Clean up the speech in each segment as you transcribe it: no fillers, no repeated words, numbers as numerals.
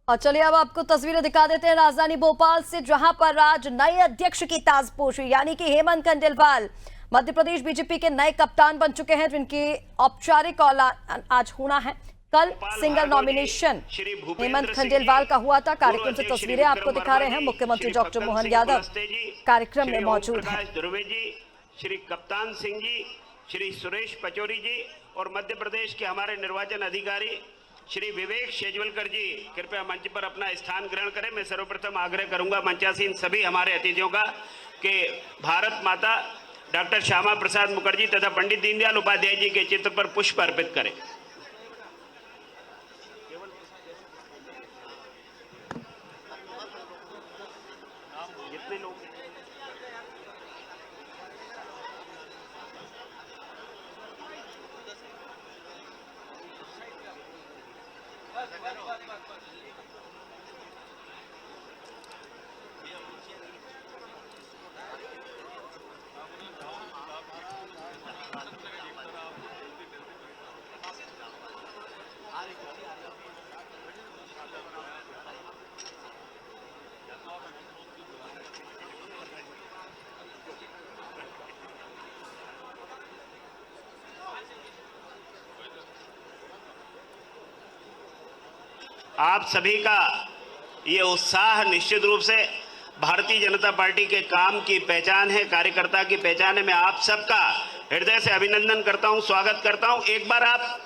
और चलिए अब आपको तस्वीरें दिखा देते हैं राजधानी भोपाल से, जहां पर आज नए अध्यक्ष की ताजपोशी यानी कि हेमंत खंडेलवाल मध्य प्रदेश बीजेपी के नए कप्तान बन चुके हैं, जिनकी औपचारिक ऐलान आज होना है। कल सिंगल नॉमिनेशन हेमंत खंडेलवाल का हुआ था। कार्यक्रम से तस्वीरें आपको दिखा रहे हैं। मुख्यमंत्री डॉक्टर मोहन यादव कार्यक्रम में मौजूद हैं। श्री कप्तान सिंह जी, श्री सुरेश पचौरी जी और मध्य प्रदेश के हमारे निर्वाचन अधिकारी श्री विवेक शेजवलकर जी कृपया मंच पर अपना स्थान ग्रहण करें। मैं सर्वप्रथम आग्रह करूंगा मंचासीन सभी हमारे अतिथियों का कि भारत माता डॉक्टर श्यामा प्रसाद मुखर्जी तथा पंडित दीनदयाल उपाध्याय जी के चित्र पर पुष्प अर्पित करें। जितने लोग आप सभी का ये उत्साह निश्चित रूप से भारतीय जनता पार्टी के काम की पहचान है, कार्यकर्ता की पहचान है। मैं आप सबका हृदय से अभिनंदन करता हूं, स्वागत करता हूं। एक बार आप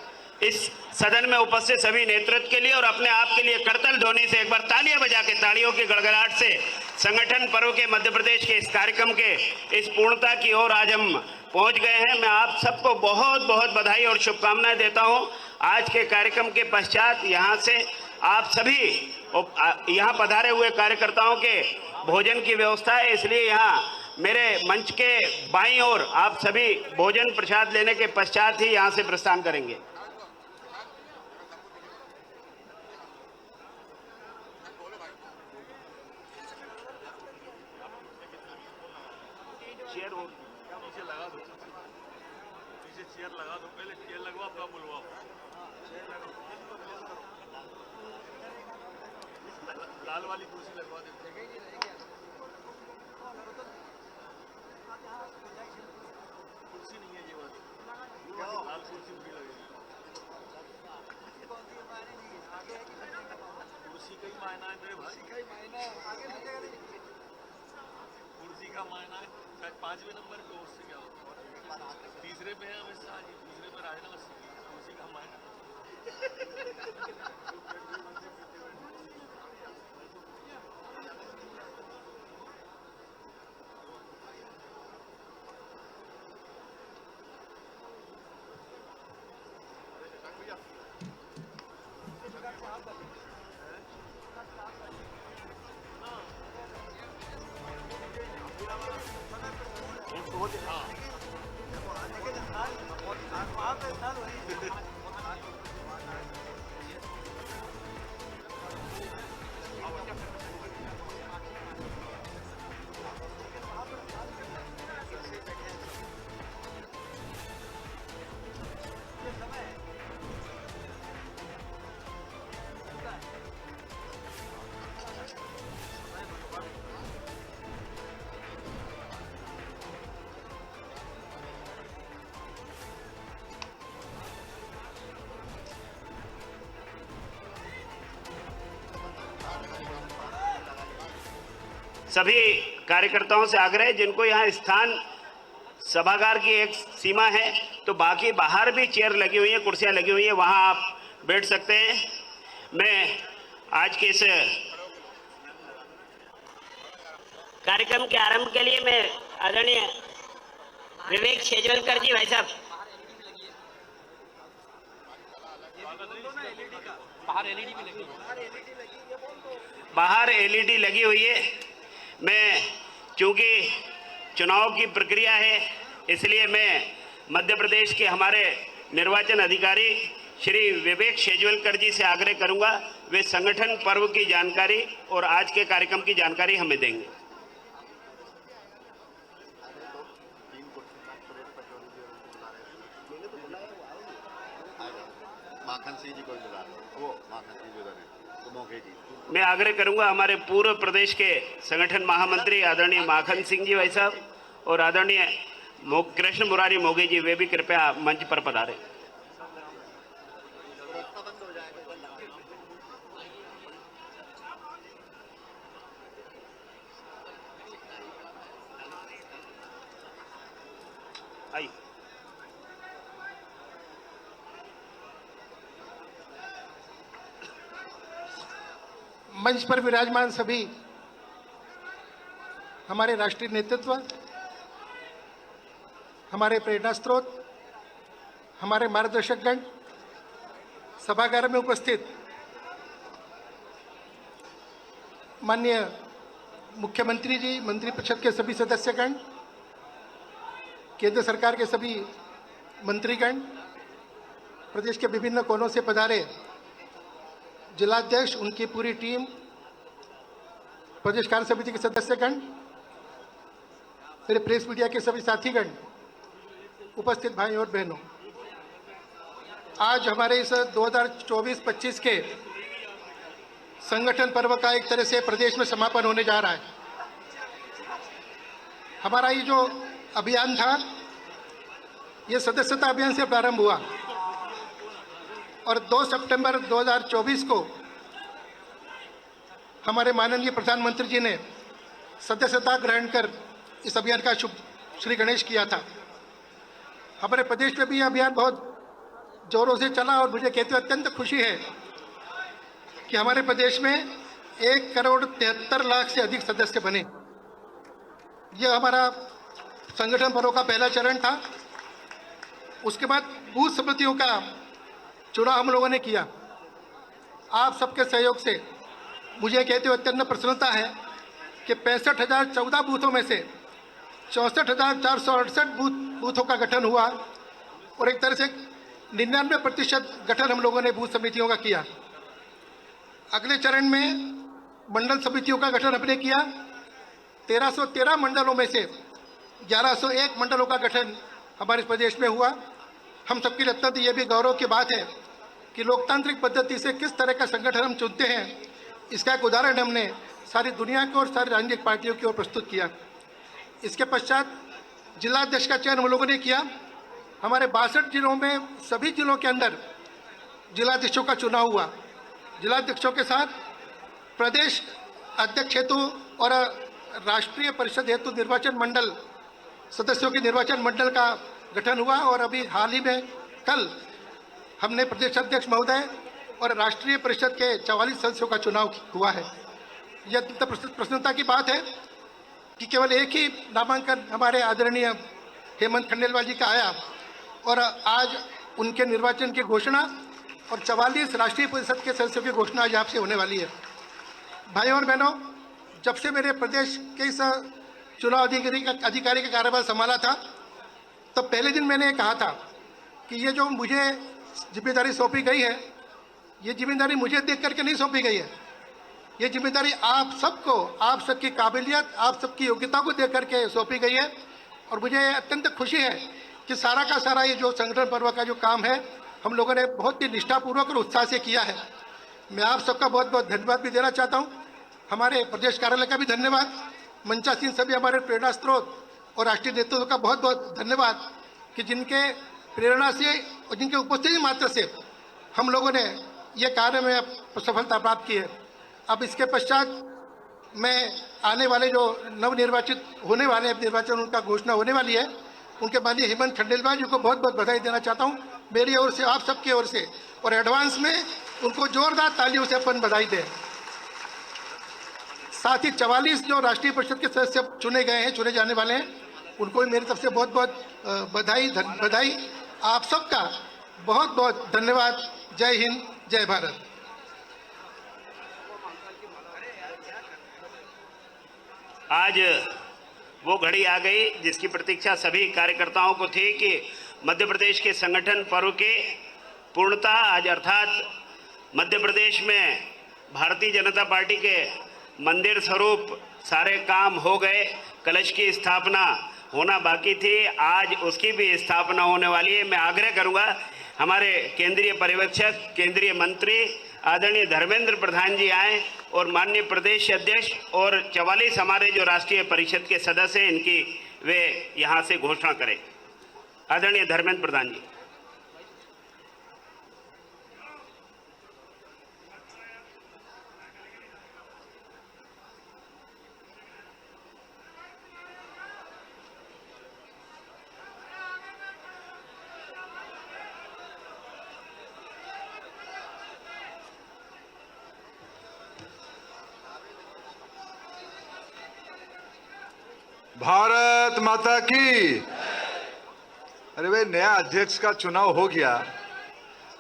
इस सदन में उपस्थित सभी नेतृत्व के लिए और अपने आप के लिए करतल ध्वनि से एक बार तालियां बजा के, तालियों की गड़गड़ाहट से संगठन पर्व के मध्य प्रदेश के इस कार्यक्रम के इस पूर्णता की ओर आज हम पहुंच गए हैं। मैं आप सबको बहुत बहुत बधाई और शुभकामनाएं देता हूं। आज के कार्यक्रम के पश्चात यहाँ से आप सभी यहाँ पधारे हुए कार्यकर्ताओं के भोजन की व्यवस्था है, इसलिए यहाँ मेरे मंच के बाईं ओर आप सभी भोजन प्रसाद लेने के पश्चात ही यहाँ से प्रस्थान करेंगे। चेयर लगा दो, पहले चेयर लगवा तब बुलवाओ। लाल वाली कुर्सी लगवा देते हैं। कुर्सी नहीं है ये वाली, लाल कुर्सी भी लगेगी। कुर्सी का ही मायना है मेरे भाई, कुर्सी का मायना है। शायद 5वें नंबर पे, उससे क्या होता है, तीसरे पे है अमित शाह जी, दूसरे पे राजनाथ सिंह। कुर्सी का मायना सभी कार्यकर्ताओं से आग्रह है, जिनको यहाँ स्थान सभागार की एक सीमा है, तो बाकी बाहर भी चेयर लगी हुई है, कुर्सियां लगी हुई है, वहां आप बैठ सकते हैं। मैं आज के इस कार्यक्रम के आरंभ के लिए मैं आदरणीय विवेक शेजवलकर जी, भाई साहब बाहर एलईडी लगी हुई है। मैं चूंकि चुनाव की प्रक्रिया है, इसलिए मैं मध्य प्रदेश के हमारे निर्वाचन अधिकारी श्री विवेक शेजवलकर जी से आग्रह करूंगा, वे संगठन पर्व की जानकारी और आज के कार्यक्रम की जानकारी हमें देंगे। माखन सिंह जी को बुला रहे, वो माखन सिंह जी उधर है, तो मैं आग्रह करूंगा हमारे पूर्व प्रदेश के संगठन महामंत्री आदरणीय माखन सिंह जी भाई साहब और आदरणीय कृष्ण मुरारी मोगी जी, वे भी कृपया मंच पर पधारें। आई मंच पर विराजमान सभी हमारे राष्ट्रीय नेतृत्व, हमारे प्रेरणा स्रोत, हमारे मार्गदर्शकगण, सभागार में उपस्थित माननीय मुख्यमंत्री जी, मंत्रिपरिषद के सभी सदस्यगण, केंद्र सरकार के सभी मंत्रीगण, प्रदेश के विभिन्न कोनों से पधारे जिलाध्यक्ष, उनकी पूरी टीम, प्रदेश कार्य समिति के सदस्यगण, मेरे प्रेस मीडिया के सभी साथीगण, उपस्थित भाई और बहनों, आज हमारे इस 2024-25 के संगठन पर्व का एक तरह से प्रदेश में समापन होने जा रहा है। हमारा ये जो अभियान था, ये सदस्यता अभियान से प्रारंभ हुआ और 2 सितंबर 2024 को हमारे माननीय प्रधानमंत्री जी ने सदस्यता ग्रहण कर इस अभियान का शुभ श्री गणेश किया था। हमारे प्रदेश में भी यह अभियान बहुत जोरों से चला और मुझे कहते हुए अत्यंत खुशी है कि हमारे प्रदेश में 1,73,00,000 से अधिक सदस्य बने। यह हमारा संगठन पर्व का पहला चरण था। उसके बाद बूथ समितियों का चुनाव हम लोगों ने किया। आप सबके सहयोग से मुझे कहते हुए अत्यंत प्रसन्नता है कि 65,014 बूथों में से 64,468 बूथों का गठन हुआ और एक तरह से 99% गठन हम लोगों ने बूथ समितियों का किया। अगले चरण में मंडल समितियों का गठन हमने किया। 1313 मंडलों में से 1101 मंडलों का गठन हमारे प्रदेश में हुआ। हम सबके लिए अत्यंत ये भी गौरव की बात है कि लोकतांत्रिक पद्धति से किस तरह का संगठन हम चुनते हैं, इसका एक उदाहरण हमने सारी दुनिया को और सारी राजनीतिक पार्टियों की ओर प्रस्तुत किया। इसके पश्चात जिलाध्यक्ष का चयन हम लोगों ने किया। हमारे 62 जिलों में सभी जिलों के अंदर जिलाध्यक्षों का चुनाव हुआ। जिलाध्यक्षों के साथ प्रदेश अध्यक्ष हेतु और राष्ट्रीय परिषद हेतु निर्वाचन मंडल सदस्यों के निर्वाचन मंडल का गठन हुआ और अभी हाल ही में कल हमने प्रदेश अध्यक्ष महोदय और राष्ट्रीय परिषद के 44 सदस्यों का चुनाव हुआ है। यह अत्यंत प्रसन्नता की बात है कि केवल एक ही नामांकन हमारे आदरणीय हेमंत खंडेलवाल जी का आया और आज उनके निर्वाचन की घोषणा और 44 राष्ट्रीय परिषद के सदस्यों की घोषणा आज आपसे होने वाली है। भाइयों और बहनों, जब से मेरे प्रदेश के इस चुनाव अधिकारी का कार्यभार संभाला था, तब पहले दिन मैंने कहा था कि ये जो मुझे जिम्मेदारी सौंपी गई है, ये जिम्मेदारी मुझे देख करके नहीं सौंपी गई है। ये जिम्मेदारी आप सबको, आप सबकी काबिलियत, आप सबकी योग्यता को देख करके सौंपी गई है और मुझे अत्यंत खुशी है कि सारा का सारा ये जो संगठन पर्व का जो काम है, हम लोगों ने बहुत ही निष्ठापूर्वक और उत्साह से किया है। मैं आप सबका बहुत बहुत धन्यवाद भी देना चाहता हूँ। हमारे प्रदेश कार्यालय का भी धन्यवाद, मंचासीन सभी हमारे प्रेरणा स्रोत और राष्ट्रीय नेतृत्व का बहुत बहुत धन्यवाद कि जिनके प्रेरणा से और जिनके उपस्थिति मात्र से हम लोगों ने ये कार्य में सफलता प्राप्त की है। अब इसके पश्चात मैं आने वाले जो नवनिर्वाचित होने वाले निर्वाचन उनका घोषणा होने वाली है, उनके माननीय हेमंत खंडेलवाल जी को बहुत बहुत बधाई देना चाहता हूँ मेरी ओर से, आप सबकी ओर से, और एडवांस में उनको जोरदार तालियों से अपन बधाई दें। साथ ही 44 जो राष्ट्रीय परिषद के सदस्य चुने गए हैं, चुने जाने वाले हैं, उनको भी मेरी तरफ से बहुत बहुत बधाई। आप सबका बहुत बहुत धन्यवाद। जय हिंद, जय भारत। आज वो घड़ी आ गई जिसकी प्रतीक्षा सभी कार्यकर्ताओं को थी कि मध्य प्रदेश के संगठन पर्व के पूर्णता आज अर्थात मध्य प्रदेश में भारतीय जनता पार्टी के मंदिर स्वरूप सारे काम हो गए। कलश की स्थापना होना बाकी थी, आज उसकी भी स्थापना होने वाली है। मैं आग्रह करूंगा हमारे केंद्रीय पर्यवेक्षक, केंद्रीय मंत्री आदरणीय धर्मेंद्र प्रधान जी आए और माननीय प्रदेश अध्यक्ष और 44 हमारे जो राष्ट्रीय परिषद के सदस्य हैं इनकी वे यहाँ से घोषणा करें। आदरणीय धर्मेंद्र प्रधान जी। भारत माता की। अरे भाई, नया अध्यक्ष का चुनाव हो गया।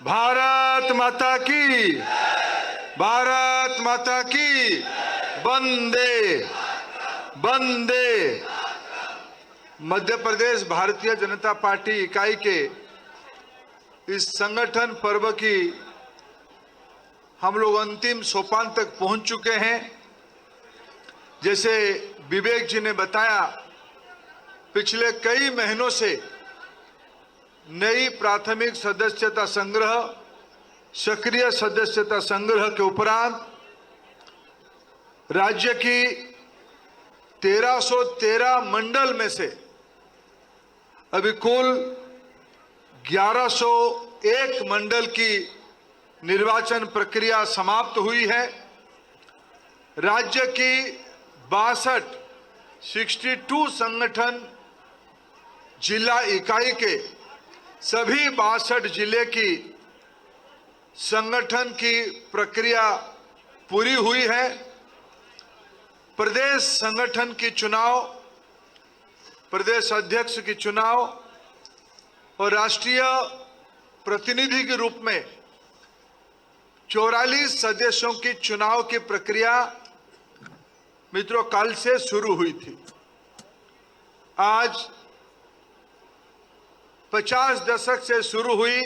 भारत माता की, भारत माता की। वंदे वंदे। मध्य प्रदेश भारतीय जनता पार्टी इकाई के इस संगठन पर्व की हम लोग अंतिम सोपान तक पहुंच चुके हैं। जैसे विवेक जी ने बताया, पिछले कई महीनों से नई प्राथमिक सदस्यता संग्रह, सक्रिय सदस्यता संग्रह के उपरांत राज्य की 1313 मंडल में से अभी कुल 1101 मंडल की निर्वाचन प्रक्रिया समाप्त हुई है। राज्य की 62 संगठन जिला इकाई के सभी 62 जिले की संगठन की प्रक्रिया पूरी हुई है। प्रदेश संगठन की चुनाव, प्रदेश अध्यक्ष की चुनाव और राष्ट्रीय प्रतिनिधि के रूप में 44 सदस्यों की चुनाव की प्रक्रिया मित्रों कल से शुरू हुई थी। आज 50 दशक से शुरू हुई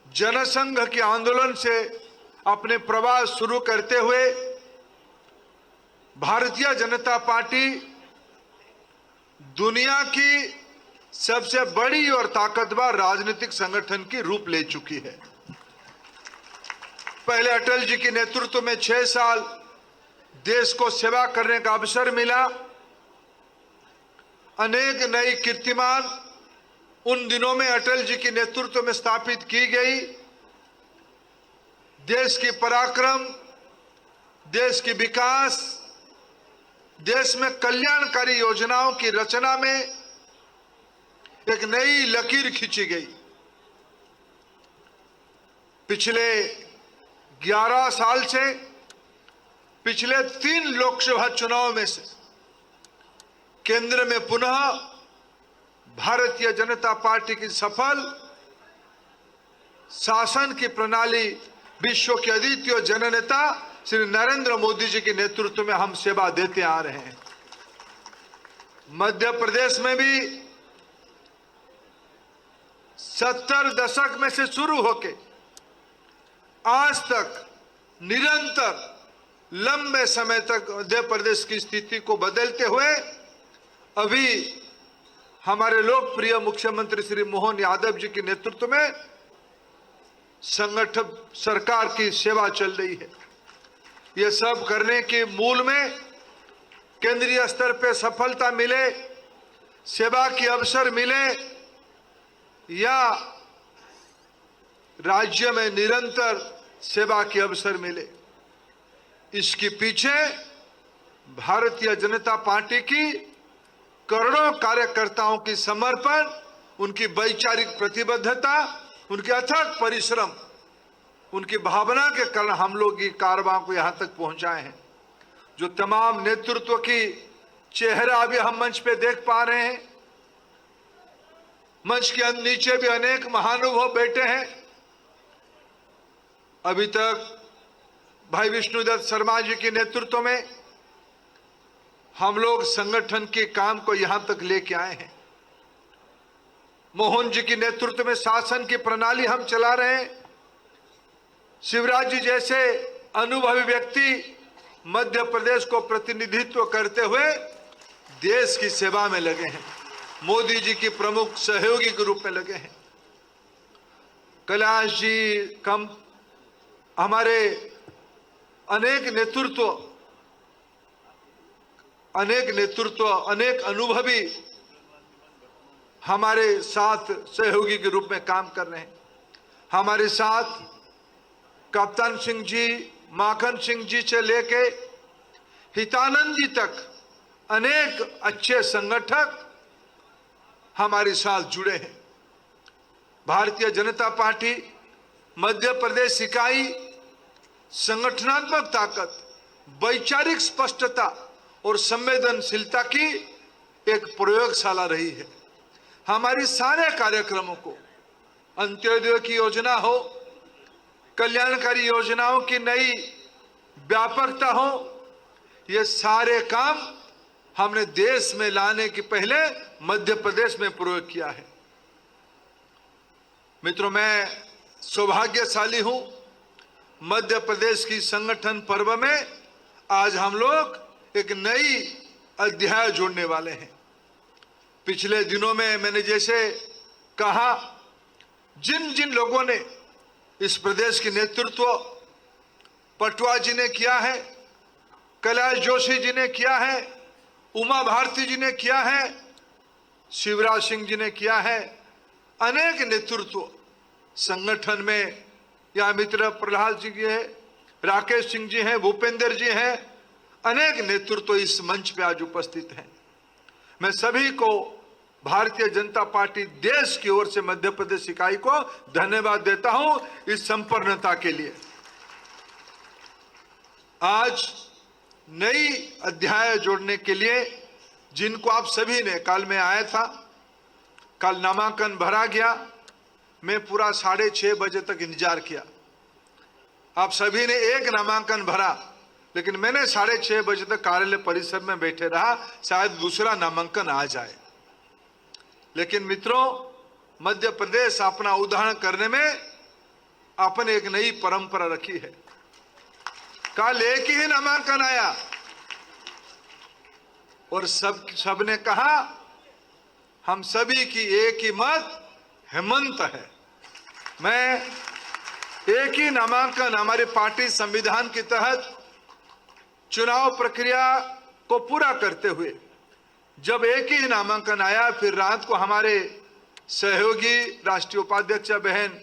जनसंघ के आंदोलन से अपने प्रवास शुरू करते हुए भारतीय जनता पार्टी दुनिया की सबसे बड़ी और ताकतवर राजनीतिक संगठन की रूप ले चुकी है। पहले अटल जी के नेतृत्व में 6 साल देश को सेवा करने का अवसर मिला। अनेक नई कीर्तिमान उन दिनों में अटल जी के नेतृत्व में स्थापित की गई। देश की पराक्रम, देश की विकास, देश में कल्याणकारी योजनाओं की रचना में एक नई लकीर खींची गई। पिछले 11 साल से, पिछले 3 लोकसभा चुनाव में से केंद्र में पुनः भारतीय जनता पार्टी की सफल शासन की प्रणाली, विश्व के अद्वितीय जननेता श्री नरेंद्र मोदी जी के नेतृत्व में हम सेवा देते आ रहे हैं। मध्य प्रदेश में भी 70 दशक में से शुरू होके आज तक निरंतर लंबे समय तक मध्य प्रदेश की स्थिति को बदलते हुए अभी हमारे लोकप्रिय मुख्यमंत्री श्री मोहन यादव जी के नेतृत्व में संगठन सरकार की सेवा चल रही है। ये सब करने के मूल में केंद्रीय स्तर पे सफलता मिले, सेवा की अवसर मिले या राज्य में निरंतर सेवा के अवसर मिले, इसके पीछे भारतीय जनता पार्टी की करोड़ों कार्यकर्ताओं की समर्पण, उनकी वैचारिक प्रतिबद्धता, उनके अथक परिश्रम, उनकी भावना के कारण हम लोग ये कारवां को यहां तक पहुंचाए हैं। जो तमाम नेतृत्व की चेहरा अभी हम मंच पे देख पा रहे हैं, मंच के नीचे भी अनेक महानुभाव बैठे हैं। अभी तक भाई विष्णुदत्त शर्मा जी के नेतृत्व में हम लोग संगठन के काम को यहां तक लेके आए हैं। मोहन जी के नेतृत्व में शासन की प्रणाली हम चला रहे हैं। शिवराज जी जैसे अनुभवी व्यक्ति मध्य प्रदेश को प्रतिनिधित्व करते हुए देश की सेवा में लगे हैं, मोदी जी की प्रमुख सहयोगी के रूप में लगे हैं। कैलाश जी हमारे अनेक नेतृत्व अनेक अनुभवी हमारे साथ सहयोगी के रूप में काम कर रहे हैं। हमारे साथ कप्तान सिंह जी, माखन सिंह जी से लेके हितानंद जी तक अनेक अच्छे संगठक हमारे साथ जुड़े हैं। भारतीय जनता पार्टी मध्य प्रदेश इकाई संगठनात्मक ताकत, वैचारिक स्पष्टता और संवेदनशीलता की एक प्रयोगशाला रही है। हमारी सारे कार्यक्रमों को, अंत्योदय की योजना हो, कल्याणकारी योजनाओं की नई व्यापकता हो, ये सारे काम हमने देश में लाने के पहले मध्य प्रदेश में प्रयोग किया है। मित्रों, मैं सौभाग्यशाली हूं, मध्य प्रदेश की संगठन पर्व में आज हम लोग एक नई अध्याय जोड़ने वाले हैं। पिछले दिनों में मैंने जैसे कहा, जिन जिन लोगों ने इस प्रदेश के नेतृत्व पटवा जी ने किया है, कैलाश जोशी जी ने किया है, उमा भारती जी ने किया है, शिवराज सिंह जी ने किया है, अनेक नेतृत्व संगठन में, या मित्र प्रहलाद जी है, राकेश सिंह जी हैं, भूपेंद्र जी हैं, अनेक नेतृत्व इस मंच पे आज उपस्थित हैं। मैं सभी को भारतीय जनता पार्टी देश की ओर से मध्य प्रदेश इकाई को धन्यवाद देता हूं इस संपन्नता के लिए। आज नई अध्याय जोड़ने के लिए जिनको आप सभी ने, कल मैं आया था, कल नामांकन भरा गया, मैं पूरा 6:30 बजे तक इंतजार किया। आप सभी ने एक नामांकन भरा, लेकिन मैंने 6:30 बजे तक कार्यालय परिसर में बैठे रहा, शायद दूसरा नामांकन आ जाए। लेकिन मित्रों, मध्य प्रदेश अपना उदाहरण करने में आपने एक नई परंपरा रखी है। कल एक ही नामांकन आया और सबने कहा हम सभी की एक ही मत हेमंत है। मैं एक ही नामांकन हमारी पार्टी संविधान के तहत चुनाव प्रक्रिया को पूरा करते हुए जब एक ही नामांकन आया, फिर रात को हमारे सहयोगी राष्ट्रीय उपाध्यक्ष बहन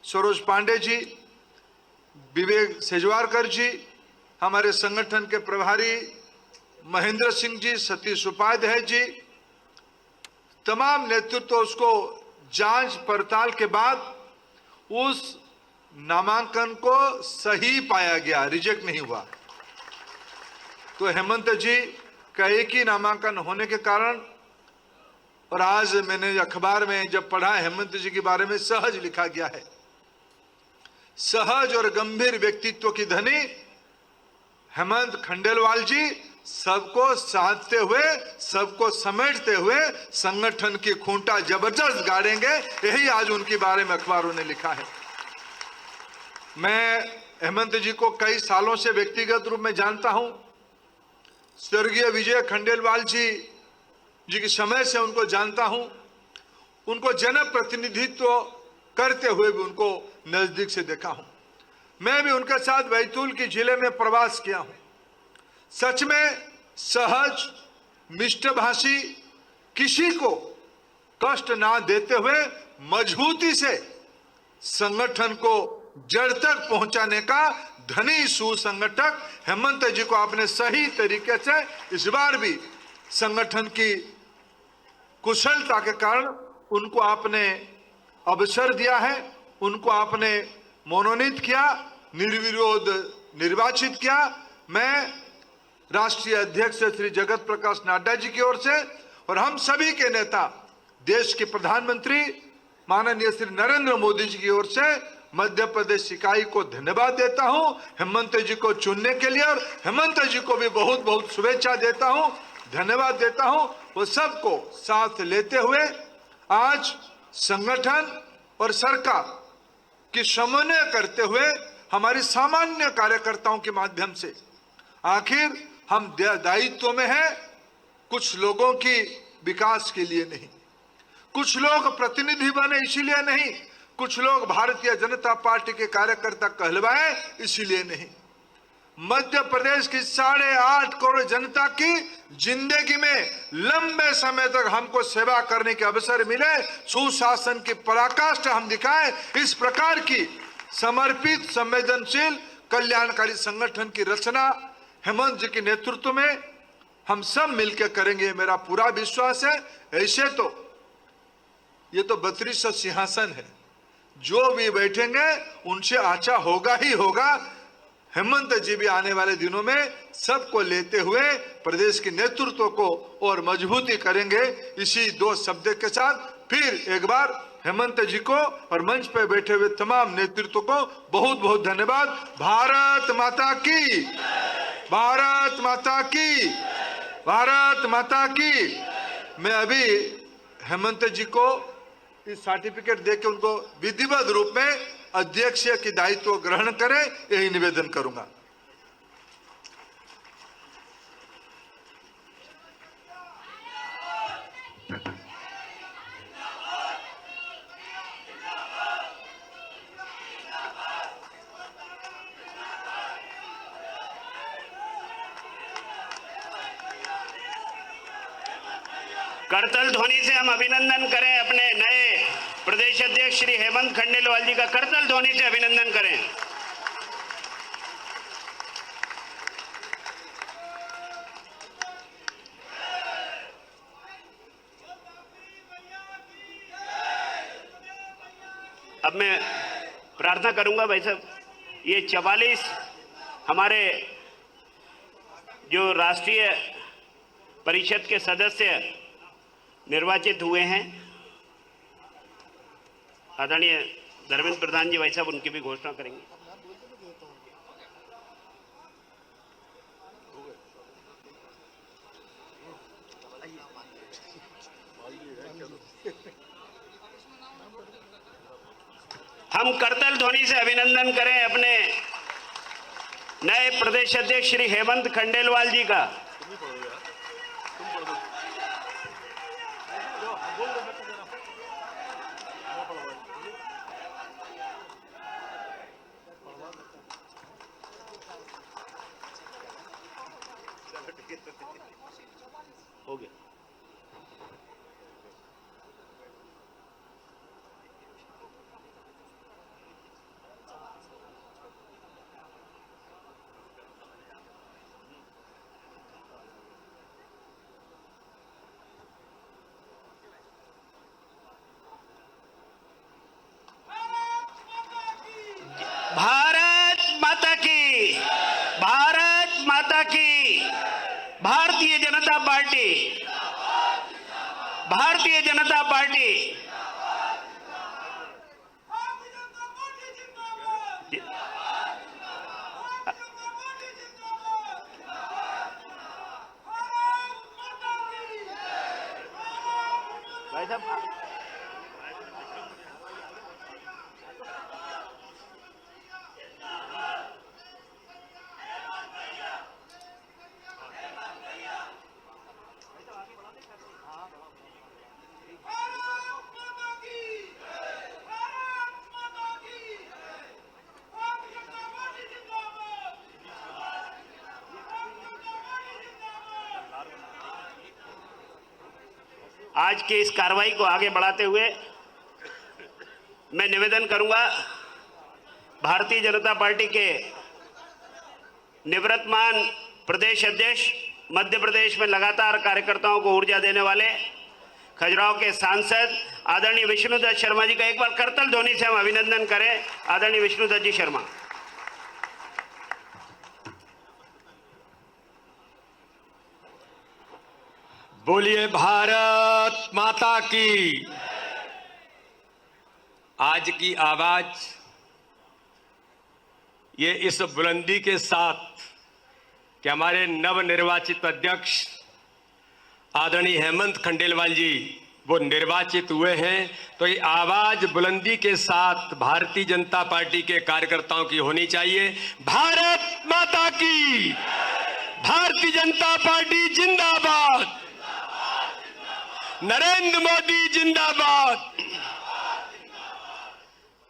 सरोज पांडे जी, विवेक सेजवारकर जी, हमारे संगठन के प्रभारी महेंद्र सिंह जी, सतीश उपाध्याय जी, तमाम नेतृत्व उसको जांच पड़ताल के बाद उस नामांकन को सही पाया गया, रिजेक्ट नहीं हुआ। तो हेमंत जी का एक ही नामांकन होने के कारण, और आज मैंने अखबार में जब पढ़ा हेमंत जी के बारे में सहज लिखा गया है, सहज और गंभीर व्यक्तित्व की धनी हेमंत खंडेलवाल जी सबको साधते हुए, सबको समेटते हुए संगठन की खूंटा जबरदस्त गाड़ेंगे, यही आज उनके बारे में अखबारों ने लिखा है। मैं हेमंत जी को कई सालों से व्यक्तिगत रूप में जानता हूं। स्वर्गीय विजय खंडेलवाल जी के समय से उनको जानता हूं। उनको जन प्रतिनिधित्व करते हुए भी उनको नजदीक से देखा हूं। मैं भी उनके साथ बैतूल के जिले में प्रवास किया हूं। सच में सहज, मिष्टभाषी, किसी को कष्ट ना देते हुए मजबूती से संगठन को जड़ तक पहुंचाने का धनी सुसंगठक हेमंत जी को आपने सही तरीके से इस बार भी संगठन की कुशलता के कारण उनको आपने अवसर दिया है, उनको आपने मनोनीत किया, निर्विरोध निर्वाचित किया। मैं राष्ट्रीय अध्यक्ष श्री जगत प्रकाश नड्डा जी की ओर से और हम सभी के नेता, देश के प्रधानमंत्री माननीय श्री नरेंद्र मोदी जी की ओर से मध्य प्रदेश इकाई को धन्यवाद देता हूं हेमंत जी को चुनने के लिए, और हेमंत जी को भी बहुत बहुत शुभेच्छा देता हूं, धन्यवाद देता हूं। वो सबको साथ लेते हुए आज संगठन और सरकार की समन्वय करते हुए हमारी सामान्य कार्यकर्ताओं के माध्यम से, आखिर हम दायित्व में हैं कुछ लोगों की विकास के लिए नहीं, कुछ लोग प्रतिनिधि बने इसीलिए नहीं, कुछ लोग भारतीय जनता पार्टी के कार्यकर्ता कहलवाए, इसीलिए नहीं। मध्य प्रदेश की 8.5 करोड़ जनता की जिंदगी में लंबे समय तक हमको सेवा करने के अवसर मिले, सुशासन की पराकाष्ठा हम दिखाएं। इस प्रकार की समर्पित, संवेदनशील, कल्याणकारी संगठन की रचना हेमंत जी के नेतृत्व में हम सब मिलकर करेंगे, मेरा पूरा विश्वास है। ऐसे तो ये तो 3200 सिंहासन है, जो भी बैठेंगे उनसे अच्छा होगा ही होगा। हेमंत जी भी आने वाले दिनों में सबको लेते हुए प्रदेश के नेतृत्व को और मजबूती करेंगे। इसी 2 शब्द के साथ फिर एक बार हेमंत जी को और मंच पर बैठे हुए तमाम नेतृत्व को बहुत बहुत धन्यवाद। भारत माता की, भारत माता की, भारत माता की। मैं अभी हेमंत जी को इस सर्टिफिकेट देकर उनको विधिवत रूप में अध्यक्ष की दायित्व ग्रहण करें, यही निवेदन करूंगा। करतल ध्वनि से हम अभिनंदन करें अपने नए प्रदेश अध्यक्ष श्री हेमंत खंडेलवाल जी का। करतल ध्वनि से अभिनंदन करें। अब मैं प्रार्थना करूंगा भाई साहब, ये 44 हमारे जो राष्ट्रीय परिषद के सदस्य निर्वाचित हुए हैं, आदरणीय धर्मेंद्र प्रधान जी भाई साहब उनकी भी घोषणा करेंगे। हम करतल ध्वनि से अभिनंदन करें अपने नए प्रदेश अध्यक्ष श्री हेमंत खंडेलवाल जी का। हो गया। भारत माता की, भारत माता की। Bharatiya Janata party, Bharatiya Janata party. भाई साहब आज की इस कार्रवाई को आगे बढ़ाते हुए मैं निवेदन करूंगा भारतीय जनता पार्टी के निवर्तमान प्रदेश अध्यक्ष, मध्य प्रदेश में लगातार कार्यकर्ताओं को ऊर्जा देने वाले खजुराहो के सांसद आदरणीय विष्णुदत्त शर्मा जी का एक बार करतल ध्वनि से हम अभिनंदन करें। आदरणीय विष्णुदत्त जी शर्मा। बोलिए भारत माता की। आज की आवाज ये इस बुलंदी के साथ कि हमारे नवनिर्वाचित अध्यक्ष आदरणीय हेमंत खंडेलवाल जी वो निर्वाचित हुए हैं, तो ये आवाज बुलंदी के साथ भारतीय जनता पार्टी के कार्यकर्ताओं की होनी चाहिए। भारत माता की, भारतीय जनता पार्टी जिंदाबाद, नरेंद्र मोदी जिंदाबाद।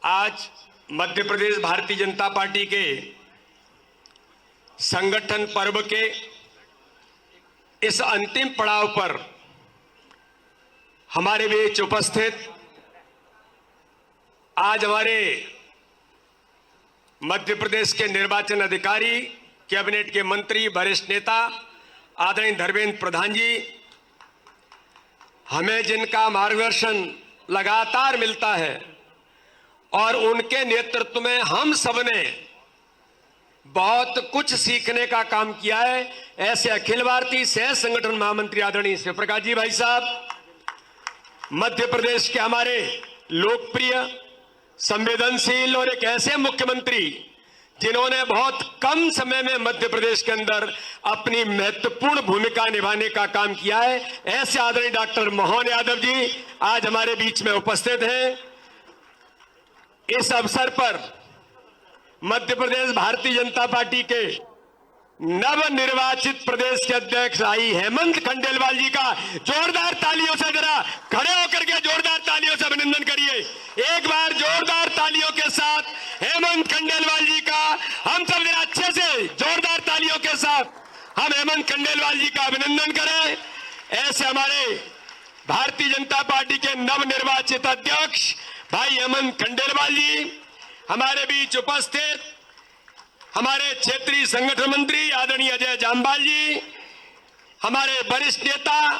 आज मध्य प्रदेश भारतीय जनता पार्टी के संगठन पर्व के इस अंतिम पड़ाव पर हमारे बीच उपस्थित आज हमारे मध्य प्रदेश के निर्वाचन अधिकारी, कैबिनेट के मंत्री, वरिष्ठ नेता आदरणीय धर्मेंद्र प्रधान जी, हमें जिनका मार्गदर्शन लगातार मिलता है और उनके नेतृत्व में हम सबने बहुत कुछ सीखने का काम किया है, ऐसे अखिल भारतीय सह संगठन महामंत्री आदरणीय शिव प्रकाश जी भाई साहब, मध्य प्रदेश के हमारे लोकप्रिय, संवेदनशील और एक ऐसे मुख्यमंत्री जिन्होंने बहुत कम समय में मध्य प्रदेश के अंदर अपनी महत्वपूर्ण भूमिका निभाने का काम किया है, ऐसे आदरणीय डॉक्टर मोहन यादव जी आज हमारे बीच में उपस्थित हैं। इस अवसर पर मध्य प्रदेश भारतीय जनता पार्टी के नवनिर्वाचित प्रदेश के अध्यक्ष भाई हेमंत खंडेलवाल जी का जोरदार तालियों से जरा खड़े होकर के जोरदार तालियों से अभिनंदन करिए। एक बार जोरदार तालियों के साथ हेमंत खंडेलवाल जी का हम सब जरा अच्छे से जोरदार तालियों के साथ हम हेमंत खंडेलवाल जी का अभिनंदन करें। ऐसे हमारे भारतीय जनता पार्टी के नवनिर्वाचित अध्यक्ष भाई हेमंत खंडेलवाल जी हमारे बीच उपस्थित, हमारे क्षेत्रीय संगठन मंत्री आदरणीय अजय जामवाल जी, हमारे वरिष्ठ नेता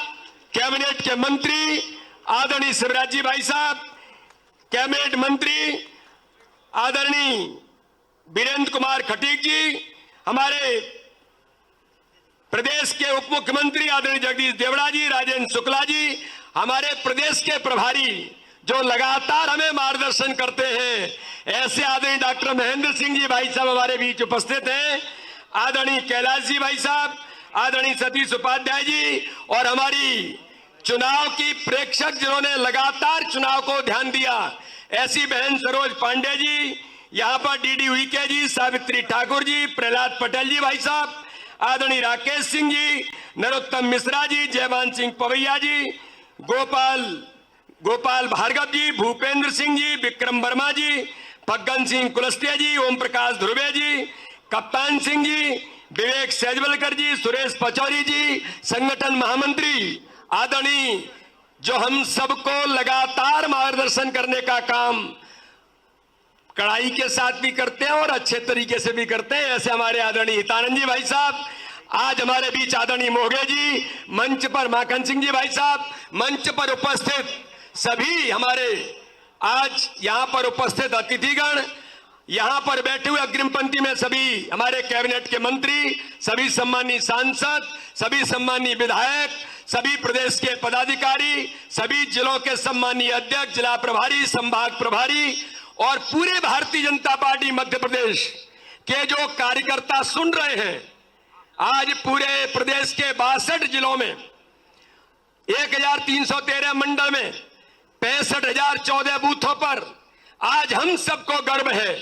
कैबिनेट के मंत्री आदरणीय शिवराज जी भाई साहब, कैबिनेट मंत्री आदरणीय वीरेंद्र कुमार खटीक जी, हमारे प्रदेश के उप मुख्यमंत्री आदरणीय जगदीश देवड़ा जी, राजेंद्र शुक्ला जी, हमारे प्रदेश के प्रभारी जो लगातार हमें मार्गदर्शन करते हैं, ऐसे आदरणीय डॉक्टर महेंद्र सिंह जी भाई साहब हमारे बीच उपस्थित हैं, आदरणीय कैलाश जी भाई साहब, आदरणीय सतीश उपाध्याय जी, और हमारी चुनाव की प्रेक्षक जिन्होंने लगातार चुनाव को ध्यान दिया, ऐसी बहन सरोज पांडे जी, यहाँ पर डीडी उइके जी, सावित्री ठाकुर जी, प्रहलाद पटेल जी भाई साहब, आदरणीय राकेश सिंह जी, नरोत्तम मिश्रा जी, जयमान सिंह पवैया जी, गोपाल भार्गव जी, भूपेंद्र सिंह जी, विक्रम वर्मा जी, फग्गन सिंह कुलस्ते जी, ओम प्रकाश ध्रुवे जी, कप्तान सिंह जी, विवेक सेजवलकर जी, सुरेश पचौरी जी, संगठन महामंत्री आदरणीय जो हम सबको लगातार मार्गदर्शन करने का काम कड़ाई के साथ भी करते हैं और अच्छे तरीके से भी करते हैं, ऐसे हमारे आदरणीय हितानंद जी भाई साहब, आज हमारे बीच आदरणीय मोघे जी, मंच पर माखन सिंह जी भाई साहब, मंच पर उपस्थित सभी हमारे आज यहाँ पर उपस्थित अतिथिगण, यहाँ पर बैठे हुए अग्रिम पंक्ति में सभी हमारे कैबिनेट के मंत्री, सभी सम्मानीय सांसद, सभी सम्मानीय विधायक, सभी प्रदेश के पदाधिकारी, सभी जिलों के सम्मानीय अध्यक्ष, जिला प्रभारी, संभाग प्रभारी और पूरे भारतीय जनता पार्टी मध्य प्रदेश के जो कार्यकर्ता सुन रहे हैं, आज पूरे प्रदेश के 62 जिलों में 1313 मंडल में 65,014 बूथों पर आज हम सबको गर्व है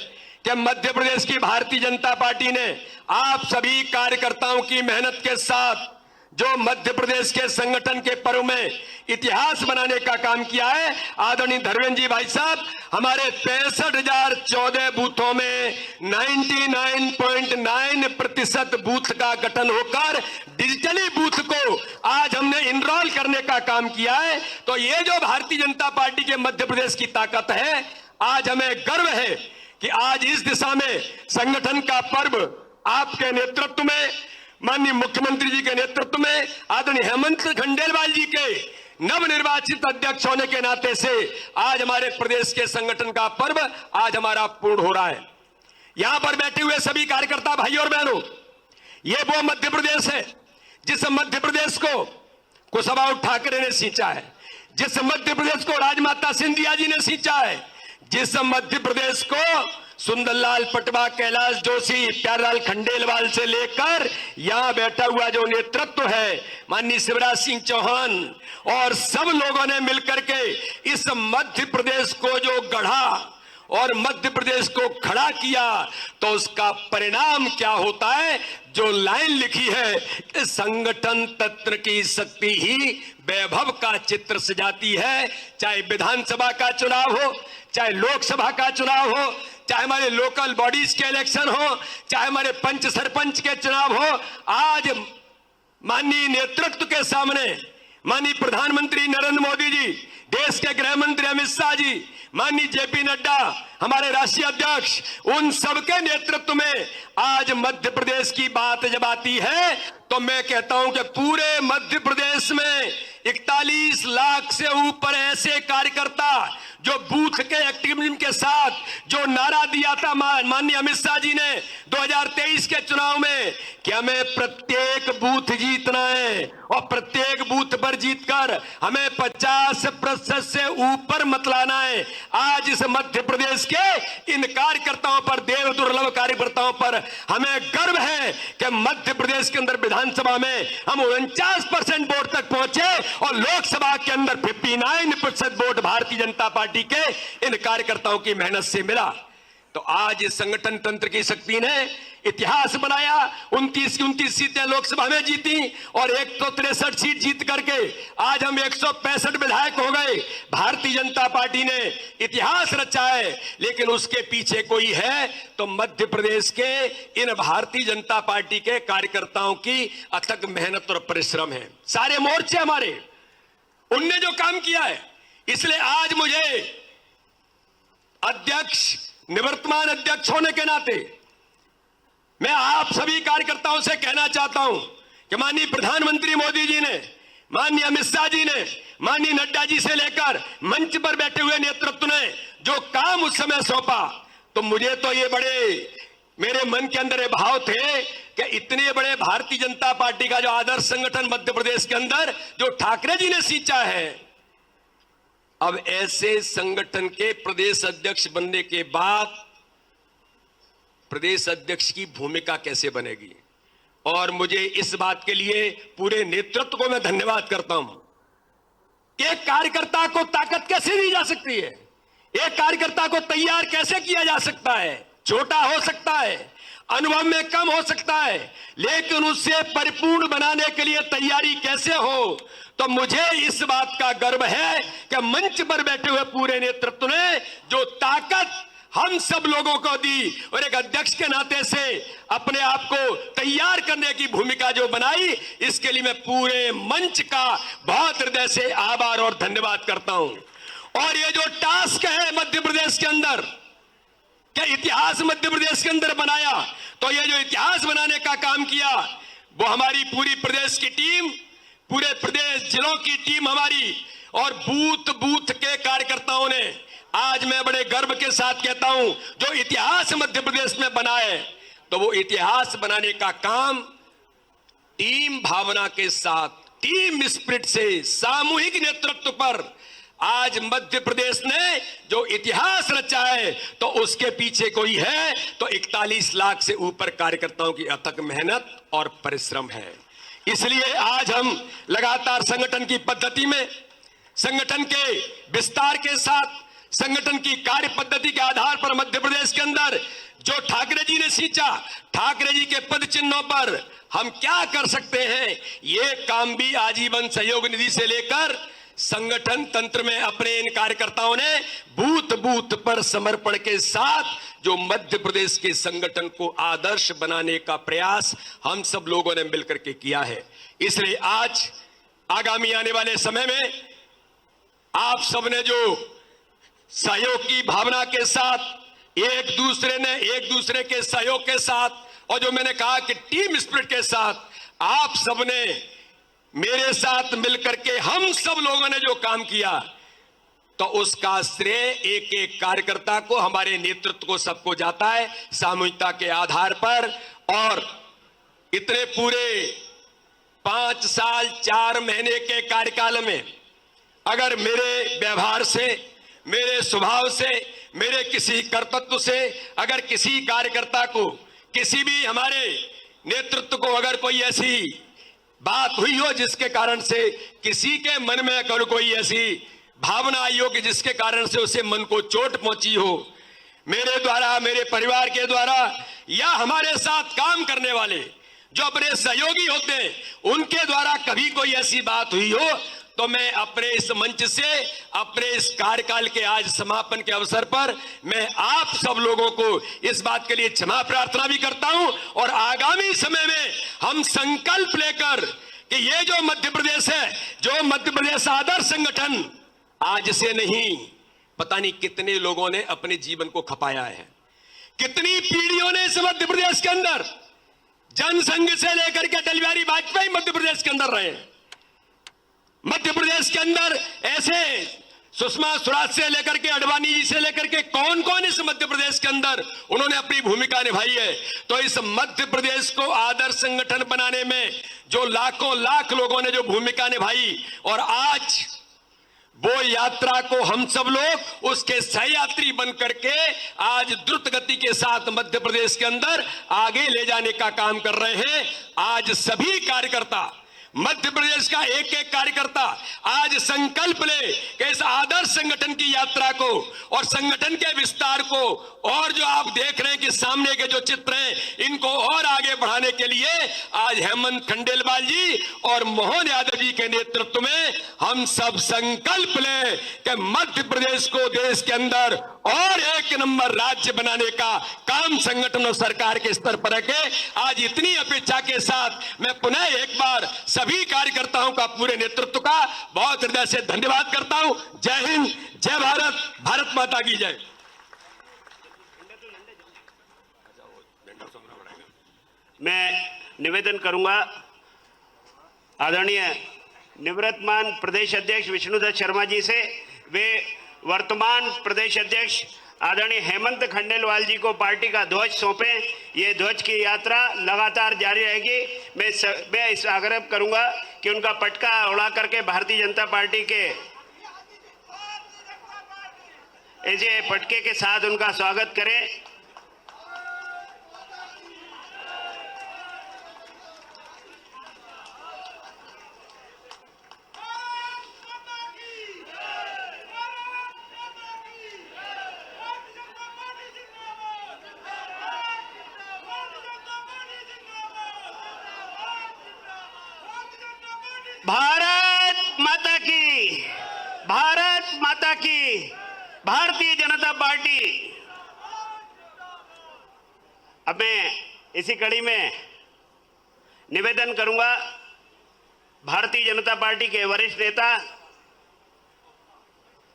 कि मध्य प्रदेश की भारतीय जनता पार्टी ने आप सभी कार्यकर्ताओं की मेहनत के साथ जो मध्य प्रदेश के संगठन के पर्व में इतिहास बनाने का काम किया है, आदरणीय धर्मेंद्र जी भाई साहब, हमारे 65,014 बूथों में 99.9% बूथ का गठन होकर डिजिटली बूथ को आज हमने इनरोल करने का काम किया है। तो ये जो भारतीय जनता पार्टी के मध्य प्रदेश की ताकत है, आज हमें गर्व है कि आज इस दिशा में संगठन का पर्व आपके नेतृत्व में, माननीय मुख्यमंत्री जी के नेतृत्व में, आदरणीय हेमंत खंडेलवाल जी के नवनिर्वाचित अध्यक्ष होने के नाते से आज हमारे प्रदेश के संगठन का पर्व आज हमारा पूर्ण हो रहा है। यहां पर बैठे हुए सभी कार्यकर्ता भाई और बहनों, ये वो मध्य प्रदेश है जिस मध्य प्रदेश को कुशवाहा ठाकरे ने सींचा है, जिस मध्य प्रदेश को राजमाता सिंधिया जी ने सींचा है, जिस मध्य प्रदेश को सुंदरलाल पटवा, कैलाश जोशी, प्यारेलाल खंडेलवाल से लेकर यहां बैठा हुआ जो नेतृत्व है माननीय शिवराज सिंह चौहान और सब लोगों ने मिलकर के इस मध्य प्रदेश को जो गढ़ा और मध्य प्रदेश को खड़ा किया, तो उसका परिणाम क्या होता है, जो लाइन लिखी है कि संगठन तंत्र की शक्ति ही वैभव का चित्र सजाती है। चाहे विधानसभा का चुनाव हो, चाहे लोकसभा का चुनाव हो, चाहे हमारे लोकल बॉडीज के इलेक्शन हो, चाहे हमारे पंच सरपंच के चुनाव हो, आज माननीय नेतृत्व के सामने माननीय प्रधानमंत्री नरेंद्र मोदी जी, देश के गृह मंत्री अमित शाह जी, माननीय जेपी नड्डा हमारे राष्ट्रीय अध्यक्ष, उन सबके नेतृत्व में आज मध्य प्रदेश की बात जब आती है तो मैं कहता हूं कि पूरे मध्य प्रदेश में 41 लाख से ऊपर ऐसे कार्यकर्ता जो बूथ के एक्टिविज्म के साथ जो नारा दिया था माननीय अमित शाह जी ने 2023 के चुनाव में कि हमें प्रत्येक बूथ जीतना है और प्रत्येक बूथ पर जीतकर हमें 50% से ऊपर मत लाना है। आज इस मध्य प्रदेश के इन कार्यकर्ताओं पर, देव दुर्लभ कार्यकर्ताओं पर हमें गर्व है कि मध्य प्रदेश के अंदर विधानसभा में हम 49% वोट तक पहुंचे और लोकसभा के अंदर 59% वोट भारतीय जनता पार्टी के इन कार्यकर्ताओं की मेहनत से मिला। तो आज इस संगठन तंत्र की शक्ति ने इतिहास बनाया। 29 सीटें लोकसभा में जीती और 163 सीट जीत करके आज हम 165 विधायक हो गए। भारतीय जनता पार्टी ने इतिहास रचा है, लेकिन उसके पीछे कोई है तो मध्य प्रदेश के इन भारतीय जनता पार्टी के कार्यकर्ताओं की अथक मेहनत और परिश्रम है। सारे मोर्चे हमारे, उनने जो काम किया है, इसलिए आज मुझे अध्यक्ष, निवर्तमान अध्यक्ष होने के नाते मैं आप सभी कार्यकर्ताओं से कहना चाहता हूं कि माननीय प्रधानमंत्री मोदी जी ने, माननीय अमित शाह जी ने, माननीय नड्डा जी से लेकर मंच पर बैठे हुए नेतृत्व ने जो काम उस समय सौंपा, तो मुझे तो ये बड़े मेरे मन के अंदर ये भाव थे कि इतने बड़े भारतीय जनता पार्टी का जो आदर्श संगठन मध्य प्रदेश के अंदर जो ठाकरे जी ने सींचा है, अब ऐसे संगठन के प्रदेश अध्यक्ष बनने के बाद प्रदेश अध्यक्ष की भूमिका कैसे बनेगी। और मुझे इस बात के लिए पूरे नेतृत्व को मैं धन्यवाद करता हूं। एक कार्यकर्ता को ताकत कैसे दी जा सकती है, एक कार्यकर्ता को तैयार कैसे किया जा सकता है। छोटा हो सकता है, अनुभव में कम हो सकता है, लेकिन उसे परिपूर्ण बनाने के लिए तैयारी कैसे हो। तो मुझे इस बात का गर्व है कि मंच पर बैठे हुए पूरे नेतृत्व ने जो ताकत हम सब लोगों को दी और एक अध्यक्ष के नाते से अपने आप को तैयार करने की भूमिका जो बनाई, इसके लिए मैं पूरे मंच का बहुत हृदय से आभार और धन्यवाद करता हूं। और ये जो टास्क है मध्य प्रदेश के अंदर, क्या इतिहास मध्य प्रदेश के अंदर बनाया, तो ये जो इतिहास बनाने का काम किया वो हमारी पूरी प्रदेश की टीम, पूरे प्रदेश जिलों की टीम हमारी और बूथ बूथ के कार्यकर्ताओं ने, आज मैं बड़े गर्व के साथ कहता हूं, जो इतिहास मध्य प्रदेश में बना है, तो वो इतिहास बनाने का काम टीम भावना के साथ, टीम स्पिरिट से, सामूहिक नेतृत्व पर आज मध्य प्रदेश ने जो इतिहास रचा है, तो उसके पीछे कोई है तो 41 लाख से ऊपर कार्यकर्ताओं की अथक मेहनत और परिश्रम है। इसलिए आज हम लगातार संगठन की पद्धति में, संगठन के विस्तार के साथ, संगठन की कार्य पद्धति के आधार पर मध्य प्रदेश के अंदर जो ठाकरे जी ने सींचा, ठाकरे जी के पद चिन्हों पर हम क्या कर सकते हैं, ये काम भी आजीवन सहयोग निधि से लेकर संगठन तंत्र में अपने इन कार्यकर्ताओं ने बूथ बूथ पर समर्पण के साथ जो मध्य प्रदेश के संगठन को आदर्श बनाने का प्रयास हम सब लोगों ने मिलकर के किया है। इसलिए आज आगामी आने वाले समय में आप सबने जो सहयोग की भावना के साथ, एक दूसरे के सहयोग के साथ और जो मैंने कहा कि टीम स्पिरिट के साथ आप सबने मेरे साथ मिलकर के हम सब लोगों ने जो काम किया, तो उसका श्रेय एक एक कार्यकर्ता को, हमारे नेतृत्व को, सबको जाता है सामूहिकता के आधार पर। और इतने पूरे 5 साल 4 महीने के कार्यकाल में अगर मेरे व्यवहार से, मेरे स्वभाव से, मेरे किसी कर्तव्य से अगर किसी कार्यकर्ता को, किसी भी हमारे नेतृत्व को अगर कोई ऐसी बात हुई हो जिसके कारण से किसी के मन में अगर कोई ऐसी भावना आई हो कि जिसके कारण से उसे मन को चोट पहुंची हो, मेरे द्वारा, मेरे परिवार के द्वारा या हमारे साथ काम करने वाले जो अपने सहयोगी होते हैं उनके द्वारा कभी कोई ऐसी बात हुई हो, तो मैं अपने इस मंच से अपने इस कार्यकाल के आज समापन के अवसर पर मैं आप सब लोगों को इस बात के लिए क्षमा प्रार्थना भी करता हूं और आगामी समय में हम संकल्प लेकर कि ये जो मध्य प्रदेश है, जो मध्य प्रदेश आदर्श संगठन आज से नहीं, पता नहीं कितने लोगों ने अपने जीवन को खपाया है, कितनी पीढ़ियों ने इस मध्य प्रदेश के अंदर जनसंघ से लेकर के अटल बिहारी वाजपेयी मध्य प्रदेश के अंदर रहे। मध्य प्रदेश के अंदर ऐसे सुषमा स्वराज से लेकर के अडवाणी जी से लेकर के कौन कौन इस मध्य प्रदेश के अंदर उन्होंने अपनी भूमिका निभाई है। तो इस मध्य प्रदेश को आदर्श संगठन बनाने में जो लाखों लाख लोगों ने जो भूमिका निभाई, और आज वो यात्रा को हम सब लोग उसके सहयात्री बन करके आज द्रुत गति के साथ मध्य प्रदेश के अंदर आगे ले जाने का काम कर रहे हैं। आज सभी कार्यकर्ता, मध्य प्रदेश का एक एक कार्यकर्ता आज संकल्प ले कि इस आदर्श संगठन की यात्रा को और संगठन के विस्तार को, और जो आप देख रहे हैं कि सामने के जो चित्र हैं, इनको और आगे बढ़ाने के लिए आज हेमंत खंडेलवाल जी और मोहन यादव जी के नेतृत्व में हम सब संकल्प लें कि मध्य प्रदेश को देश के अंदर और एक नंबर राज्य बनाने का काम संगठन और सरकार के स्तर पर रखे। आज इतनी अपेक्षा के साथ मैं पुनः एक बार सभी कार्यकर्ताओं का, पूरे नेतृत्व का बहुत हृदय से धन्यवाद करता हूं। जय हिंद, जय भारत, भारत माता की जय। मैं निवेदन करूंगा आदरणीय निवर्तमान प्रदेश अध्यक्ष विष्णुदत्त शर्मा जी से, वे वर्तमान प्रदेश अध्यक्ष आदरणीय हेमंत खंडेलवाल जी को पार्टी का ध्वज सौंपें। ये ध्वज की यात्रा लगातार जारी रहेगी। मैं इस आग्रह करूंगा कि उनका पटका उड़ा करके भारतीय जनता पार्टी के ऐसे पटके के साथ उनका स्वागत करें। भारत माता की, भारत माता की, भारतीय जनता पार्टी। अब मैं इसी कड़ी में निवेदन करूंगा भारतीय जनता पार्टी के वरिष्ठ नेता,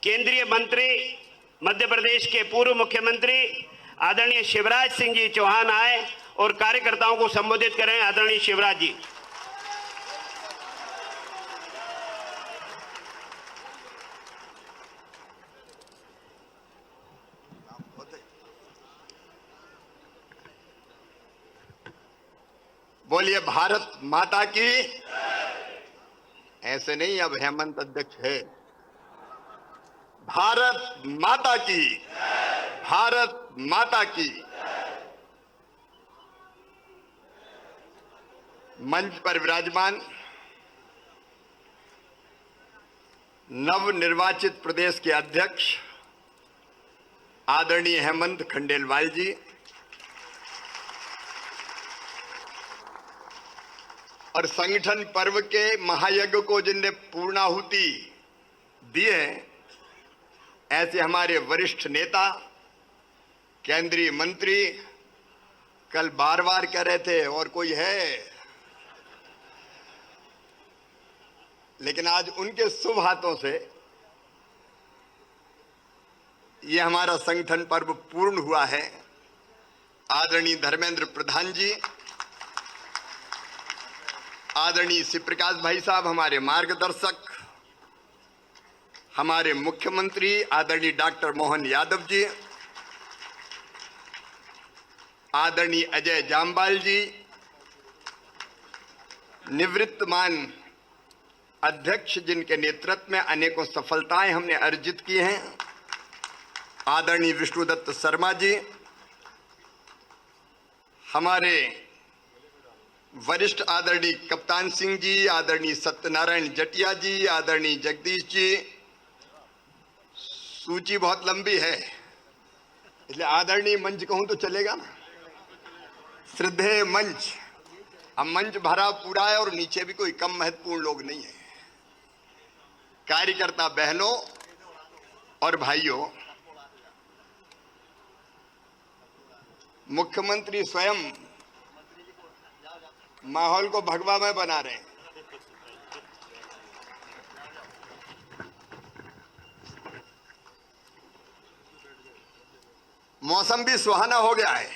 केंद्रीय मंत्री, मध्य प्रदेश के पूर्व मुख्यमंत्री आदरणीय शिवराज सिंह जी चौहान आए और कार्यकर्ताओं को संबोधित करें। आदरणीय शिवराज जी। बोलिए भारत माता की। ऐसे नहीं, अब हेमंत अध्यक्ष है। भारत माता की, भारत माता की। मंच पर विराजमान नवनिर्वाचित प्रदेश के अध्यक्ष आदरणीय हेमंत खंडेलवाल जी और संगठन पर्व के महायज्ञ को जिनने पूर्णाहुति दी है, ऐसे हमारे वरिष्ठ नेता, केंद्रीय मंत्री कल बार बार कह रहे थे और कोई है, लेकिन आज उनके शुभ हाथों से ये हमारा संगठन पर्व पूर्ण हुआ है। आदरणीय धर्मेंद्र प्रधान जी, आदरणीय श्री प्रकाश भाई साहब हमारे मार्गदर्शक, हमारे मुख्यमंत्री आदरणीय डॉक्टर मोहन यादव जी, आदरणीय अजय जामवाल जी, निवृत्तमान अध्यक्ष जिनके नेतृत्व में अनेकों सफलताएं हमने अर्जित की हैं, आदरणीय विष्णुदत्त शर्मा जी, हमारे वरिष्ठ आदरणीय कप्तान सिंह जी, आदरणीय सत्यनारायण जटिया जी, आदरणीय जगदीश जी। सूची बहुत लंबी है, इसलिए आदरणीय मंच कहूं तो चलेगा ना। श्रद्धेय मंच, अब मंच भरा पूरा है और नीचे भी कोई कम महत्वपूर्ण लोग नहीं है। कार्यकर्ता बहनों और भाइयों, मुख्यमंत्री स्वयं माहौल को भगवामय बना रहे हैं। मौसम भी सुहाना हो गया है,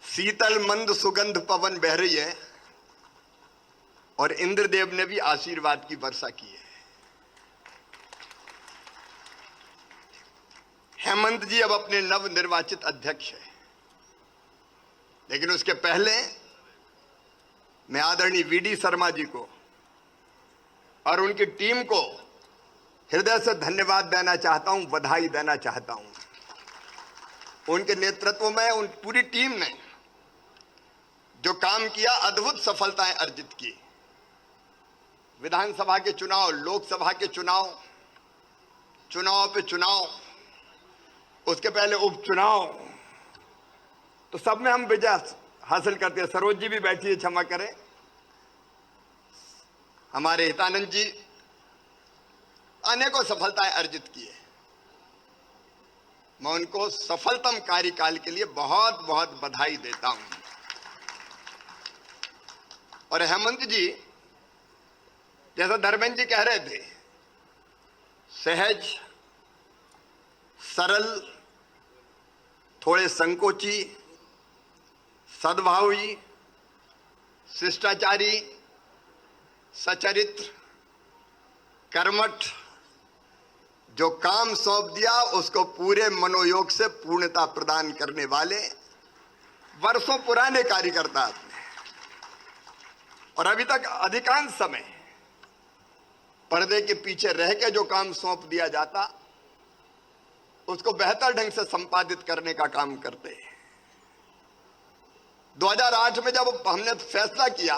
शीतल मंद सुगंध पवन बह रही है और इंद्रदेव ने भी आशीर्वाद की वर्षा की है। हेमंत जी अब अपने नवनिर्वाचित अध्यक्ष हैं, लेकिन उसके पहले मैं आदरणीय वीडी शर्मा जी को और उनकी टीम को हृदय से धन्यवाद देना चाहता हूं, बधाई देना चाहता हूं। उनके नेतृत्व में उन पूरी टीम ने जो काम किया, अद्भुत सफलताएं अर्जित की। विधानसभा के चुनाव, लोकसभा के चुनाव, चुनाव पे चुनाव, उसके पहले उपचुनाव, तो सब में हम विजय हासिल करते हैं। सरोज जी भी बैठी है, क्षमा करें, हमारे हितानंद जी अनेकों सफलताएं अर्जित की है। मैं उनको सफलतम कार्यकाल के लिए बहुत बहुत बधाई देता हूं। और हेमंत जी, जैसा धर्मेंद्र जी कह रहे थे, सहज, सरल, थोड़े संकोची, सद्भावी, शिष्टाचारी, सचरित्र, कर्मठ, जो काम सौंप दिया उसको पूरे मनोयोग से पूर्णता प्रदान करने वाले वर्षों पुराने कार्यकर्ता आपने। और अभी तक अधिकांश समय पर्दे के पीछे रह के जो काम सौंप दिया जाता, उसको बेहतर ढंग से संपादित करने का काम करते हैं। 2008 में जब हमने फैसला किया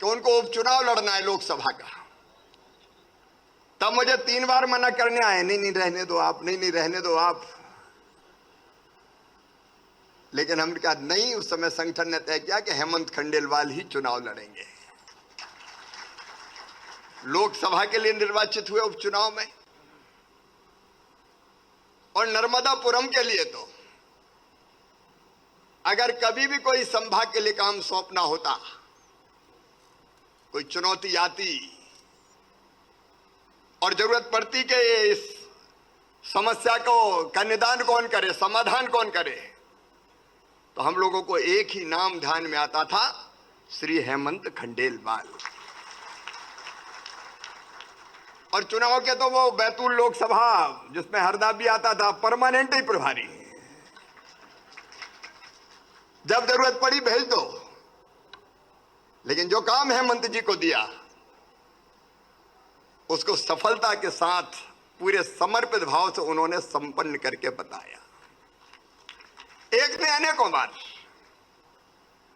कि उनको उपचुनाव लड़ना है लोकसभा का, तब मुझे 3 बार मना करने आए, नहीं रहने दो आप, नहीं रहने दो आप। लेकिन हमने कहा नहीं, उस समय संगठन ने तय किया कि हेमंत खंडेलवाल ही चुनाव लड़ेंगे। लोकसभा के लिए निर्वाचित हुए उपचुनाव में, और नर्मदापुरम के लिए तो अगर कभी भी कोई संभाग के लिए काम सौंपना होता, कोई चुनौती आती और जरूरत पड़ती कि इस समस्या का निदान कौन करे, समाधान कौन करे, तो हम लोगों को एक ही नाम ध्यान में आता था, श्री हेमंत खंडेलवाल। और चुनाव के तो वो बैतूल लोकसभा जिसमें हरदा भी आता था, परमानेंट ही प्रभारी, जब जरूरत पड़ी भेज दो। लेकिन जो काम हेमंत जी को दिया, उसको सफलता के साथ पूरे समर्पित भाव से उन्होंने संपन्न करके बताया। एक ने अनेकों बार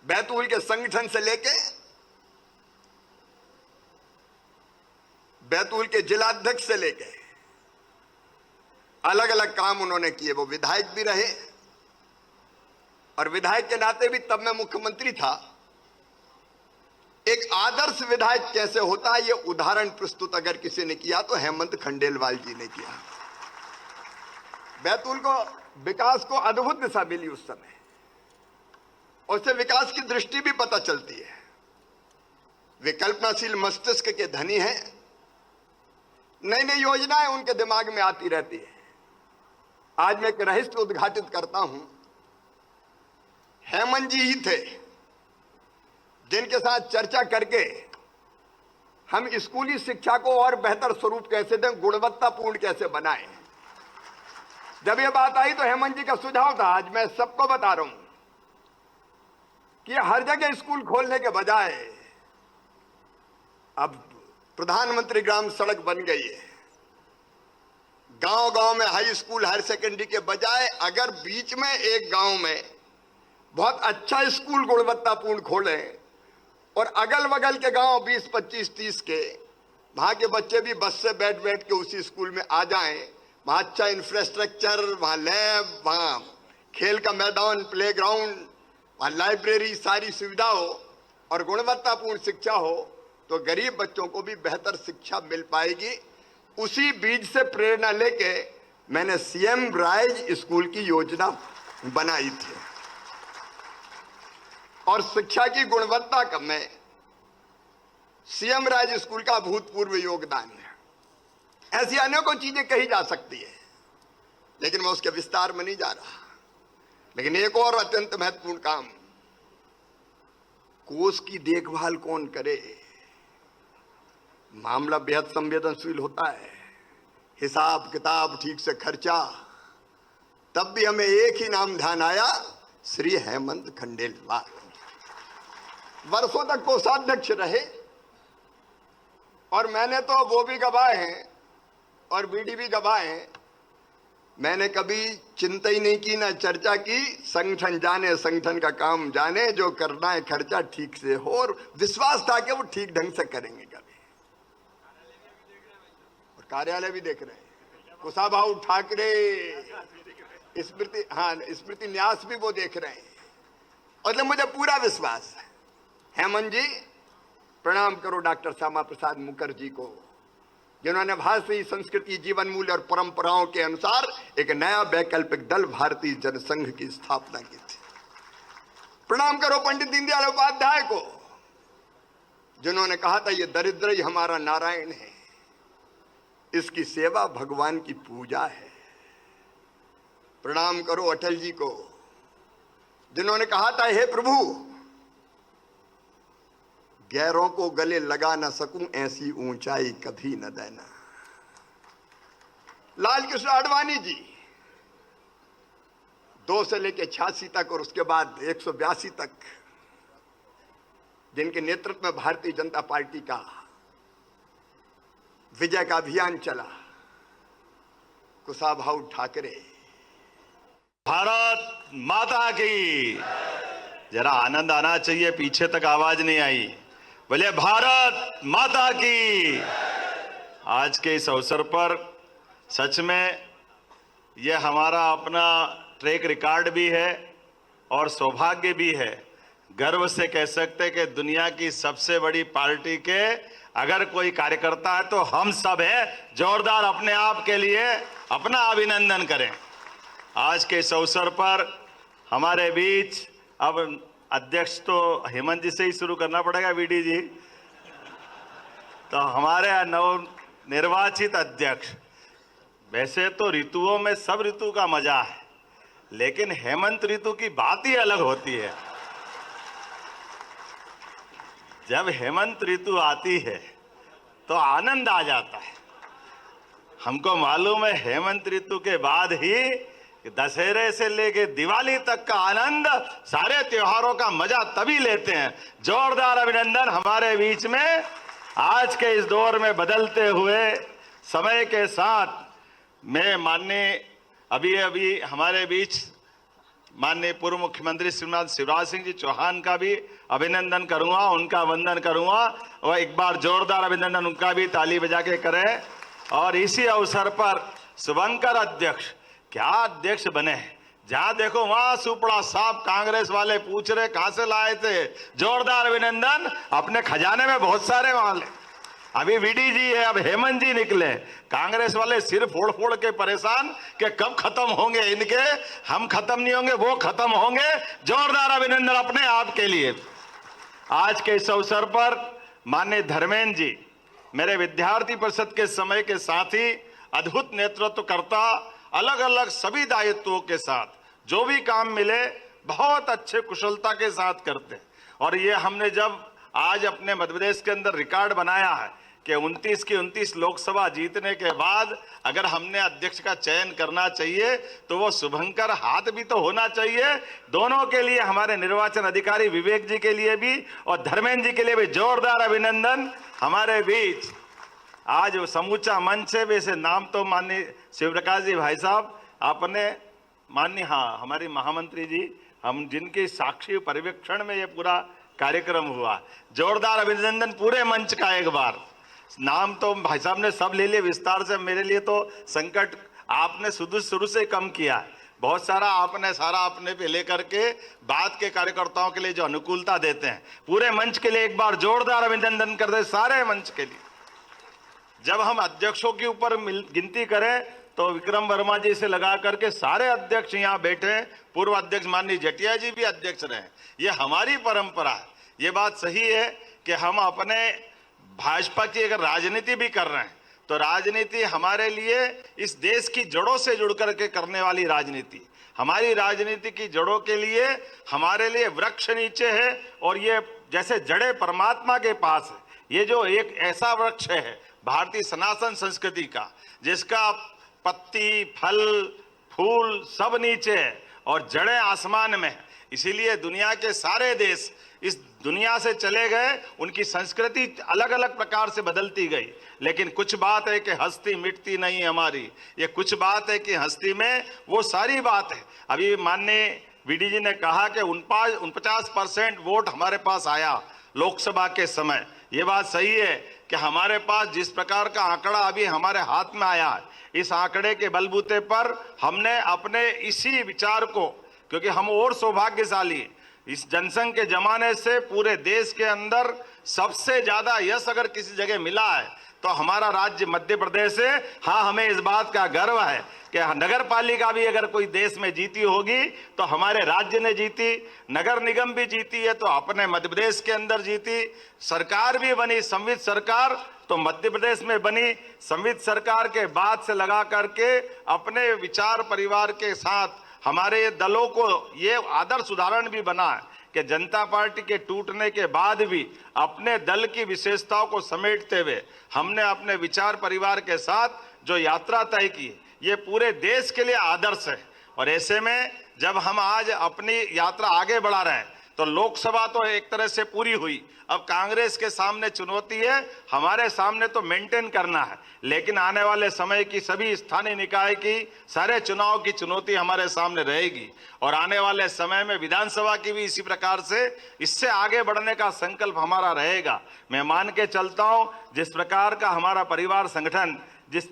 बैतूल के संगठन से लेके बैतूल के जिलाध्यक्ष से लेके अलग अलग काम उन्होंने किए। वो विधायक भी रहे, और विधायक के नाते भी तब मैं मुख्यमंत्री था। एक आदर्श विधायक कैसे होता है, ये उदाहरण प्रस्तुत अगर किसी ने किया तो हेमंत खंडेलवाल जी ने किया। बैतूल को विकास को अद्भुत दिशा मिली उस समय, और उससे विकास की दृष्टि भी पता चलती है। वे कल्पनाशील मस्तिष्क के धनी हैं, नई नई योजनाएं उनके दिमाग में आती रहती है। आज मैं एक रहस्य उद्घाटित करता हूं। हेमंत जी ही थे जिनके साथ चर्चा करके हम स्कूली शिक्षा को और बेहतर स्वरूप कैसे दें, गुणवत्तापूर्ण कैसे बनाएं। जब ये बात आई तो हेमंत जी का सुझाव था, आज मैं सबको बता रहा हूं कि हर जगह स्कूल खोलने के बजाय अब प्रधानमंत्री ग्राम सड़क बन गई है। गांव गांव में हाई स्कूल, हायर सेकेंडरी के बजाय अगर बीच में एक गांव में बहुत अच्छा स्कूल गुणवत्तापूर्ण खोलें, और अगल बगल के गांव 20, 25, 30 के, वहां के बच्चे भी बस से बैठ बैठ के उसी स्कूल में आ जाएं, वहां अच्छा इंफ्रास्ट्रक्चर, वहां लैब, वहां खेल का मैदान, प्लेग्राउंड, वहां लाइब्रेरी, सारी सुविधा हो, और गुणवत्तापूर्ण शिक्षा हो तो गरीब बच्चों को भी बेहतर शिक्षा मिल पाएगी। उसी बीज से प्रेरणा लेके मैंने सीएम राइज स्कूल की योजना बनाई थी और शिक्षा की गुणवत्ता में सीएम राइज स्कूल का भूतपूर्व योगदान है। ऐसी अनेकों चीजें कही जा सकती है, लेकिन मैं उसके विस्तार में नहीं जा रहा। लेकिन एक और अत्यंत महत्वपूर्ण काम, कोष की देखभाल कौन करे? मामला बेहद संवेदनशील होता है, हिसाब किताब ठीक से खर्चा। तब भी हमें एक ही नाम ध्यान आया, श्री हेमंत खंडेलवाल। वर्षों तक कोषाध्यक्ष रहे और मैंने तो वो भी गवाए हैं और बीडी भी गवाए हैं। मैंने कभी चिंता ही नहीं की, ना चर्चा की। संगठन जाने, संगठन का काम जाने, जो करना है खर्चा ठीक से हो, और विश्वास था कि वो ठीक ढंग से करेंगे। कभी और कार्यालय भी देख रहे हैं, कुशाभाऊ ठाकरे, स्मृति न्यास भी वो देख रहे हैं। मतलब मुझे पूरा विश्वास है। हेमंत जी, प्रणाम करो डॉक्टर श्यामा प्रसाद मुखर्जी को, जिन्होंने भारतीय संस्कृति, जीवन मूल्य और परंपराओं के अनुसार एक नया वैकल्पिक दल भारतीय जनसंघ की स्थापना की थी। प्रणाम करो पंडित दीनदयाल उपाध्याय को, जिन्होंने कहा था ये दरिद्र ही हमारा नारायण है, इसकी सेवा भगवान की पूजा है। प्रणाम करो अटल जी को, जिन्होंने कहा था हे प्रभु, गैरों को गले लगा न सकूं ऐसी ऊंचाई कभी न देना। लाल कृष्ण आडवाणी जी 2 से लेकर 86 तक और उसके बाद 182 तक, जिनके नेतृत्व में भारतीय जनता पार्टी का विजय का अभियान चला। कुशाभाऊ ठाकरे। भारत माता की। जरा आनंद आना चाहिए, पीछे तक आवाज नहीं आई। बोले भारत माता की। आज के इस अवसर पर सच में यह हमारा अपना ट्रैक रिकॉर्ड भी है और सौभाग्य भी है। गर्व से कह सकते कि दुनिया की सबसे बड़ी पार्टी के अगर कोई कार्यकर्ता है तो हम सब हैं। जोरदार अपने आप के लिए अपना अभिनंदन करें। आज के इस अवसर पर हमारे बीच, अब अध्यक्ष तो हेमंत जी से ही शुरू करना पड़ेगा, वीडी जी, तो हमारे नव निर्वाचित अध्यक्ष। वैसे तो ऋतुओं में सब ऋतु का मजा है, लेकिन हेमंत ऋतु की बात ही अलग होती है। जब हेमंत ऋतु आती है तो आनंद आ जाता है। हमको मालूम है हेमंत ऋतु के बाद ही दशहरे से लेके दिवाली तक का आनंद, सारे त्योहारों का मजा तभी लेते हैं। जोरदार अभिनंदन हमारे बीच में। आज के इस दौर में बदलते हुए समय के साथ मैं माननीय अभी हमारे बीच माननीय पूर्व मुख्यमंत्री श्रीमान शिवराज सिंह जी चौहान का भी अभिनंदन करूंगा, उनका वंदन करूंगा, और एक बार जोरदार अभिनंदन उनका भी ताली बजा के करें। और इसी अवसर पर शुभंकर अध्यक्ष, क्या अध्यक्ष बने, जहां देखो वहां सुपड़ा साहब कांग्रेस वाले पूछ रहे कहां से लाए थे। जोरदार अभिनंदन। अपने खजाने में बहुत सारे माल है। अभी वीडी जी है, अब हेमंत जी निकले। कांग्रेस वाले सिर फोड़ फोड़ के परेशान कि कब खत्म होंगे इनके, हम खत्म नहीं होंगे, वो खत्म होंगे। जोरदार अभिनंदन अपने आप के लिए। आज के इस अवसर पर माननीय धर्मेंद्र जी, मेरे विद्यार्थी परिषद के समय के साथी, अद्भुत नेतृत्व करता, अलग अलग सभी दायित्वों के साथ जो भी काम मिले बहुत अच्छे कुशलता के साथ करते। और ये हमने जब आज अपने मध्य प्रदेश के अंदर रिकॉर्ड बनाया है कि 29 की 29 लोकसभा जीतने के बाद अगर हमने अध्यक्ष का चयन करना चाहिए तो वो शुभंकर हाथ भी तो होना चाहिए। दोनों के लिए, हमारे निर्वाचन अधिकारी विवेक जी के लिए भी और धर्मेंद्र जी के लिए भी जोरदार अभिनंदन। हमारे बीच आज समूचा मंच है। वैसे नाम तो माननीय शिवप्रकाश जी भाई साहब आपने, माननीय हमारी महामंत्री जी, हम जिनके साक्षी पर्यवेक्षण में ये पूरा कार्यक्रम हुआ। जोरदार अभिनंदन पूरे मंच का। एक बार नाम तो भाई साहब ने सब ले लिए विस्तार से, मेरे लिए तो संकट आपने शुरू से कम किया। बहुत सारा आपने सारा अपने पे लेकर के बात के कार्यकर्ताओं के लिए जो अनुकूलता देते हैं, पूरे मंच के लिए एक बार जोरदार अभिनंदन कर दे सारे मंच के लिए। जब हम अध्यक्षों के ऊपर गिनती करें तो विक्रम वर्मा जी से लगा करके सारे अध्यक्ष यहाँ बैठे, पूर्व अध्यक्ष माननीय जटिया जी भी अध्यक्ष रहे। ये हमारी परंपरा है। ये बात सही है कि हम अपने भाजपा की अगर राजनीति भी कर रहे हैं तो राजनीति हमारे लिए इस देश की जड़ों से जुड़ करके करने वाली राजनीति। हमारी राजनीति की जड़ों के लिए हमारे लिए वृक्ष नीचे है और ये जैसे जड़ें परमात्मा के पास है। ये जो एक ऐसा वृक्ष है भारतीय सनातन संस्कृति का, जिसका पत्ती, फल, फूल सब नीचे है और जड़ें आसमान में है। इसीलिए दुनिया के सारे देश इस दुनिया से चले गए, उनकी संस्कृति अलग अलग प्रकार से बदलती गई, लेकिन कुछ बात है कि हस्ती मिटती नहीं हमारी। ये कुछ बात है कि हस्ती में वो सारी बात है। अभी माननीय वीडी जी ने कहा कि 49% वोट हमारे पास आया लोकसभा के समय। ये बात सही है कि हमारे पास जिस प्रकार का आंकड़ा अभी हमारे हाथ में आया है, इस आंकड़े के बलबूते पर हमने अपने इसी विचार को, क्योंकि हम और सौभाग्यशाली हैं, इस जनसंघ के जमाने से पूरे देश के अंदर सबसे ज्यादा यश अगर किसी जगह मिला है तो हमारा राज्य मध्य प्रदेश है। हाँ, हमें इस बात का गर्व है कि नगर पालिका भी अगर कोई देश में जीती होगी तो हमारे राज्य ने जीती, नगर निगम भी जीती है तो अपने मध्य प्रदेश के अंदर जीती, सरकार भी बनी संवित सरकार तो मध्य प्रदेश में बनी। संवित सरकार के बाद से लगा करके अपने विचार परिवार के साथ हमारे दलों को ये आदर्श उदाहरण भी बना है कि जनता पार्टी के टूटने के बाद भी अपने दल की विशेषताओं को समेटते हुए हमने अपने विचार परिवार के साथ जो यात्रा तय की, ये पूरे देश के लिए आदर्श है। और ऐसे में जब हम आज अपनी यात्रा आगे बढ़ा रहे हैं तो लोकसभा तो एक तरह से पूरी हुई, अब कांग्रेस के सामने चुनौती है, हमारे सामने तो मेंटेन करना है, लेकिन आने वाले समय की सभी स्थानीय निकाय की सारे चुनाव की चुनौती हमारे सामने रहेगी। और आने वाले समय में विधानसभा की भी इसी प्रकार से इससे आगे बढ़ने का संकल्प हमारा रहेगा। मैं मान के चलता हूं जिस प्रकार का हमारा परिवार संगठन जिस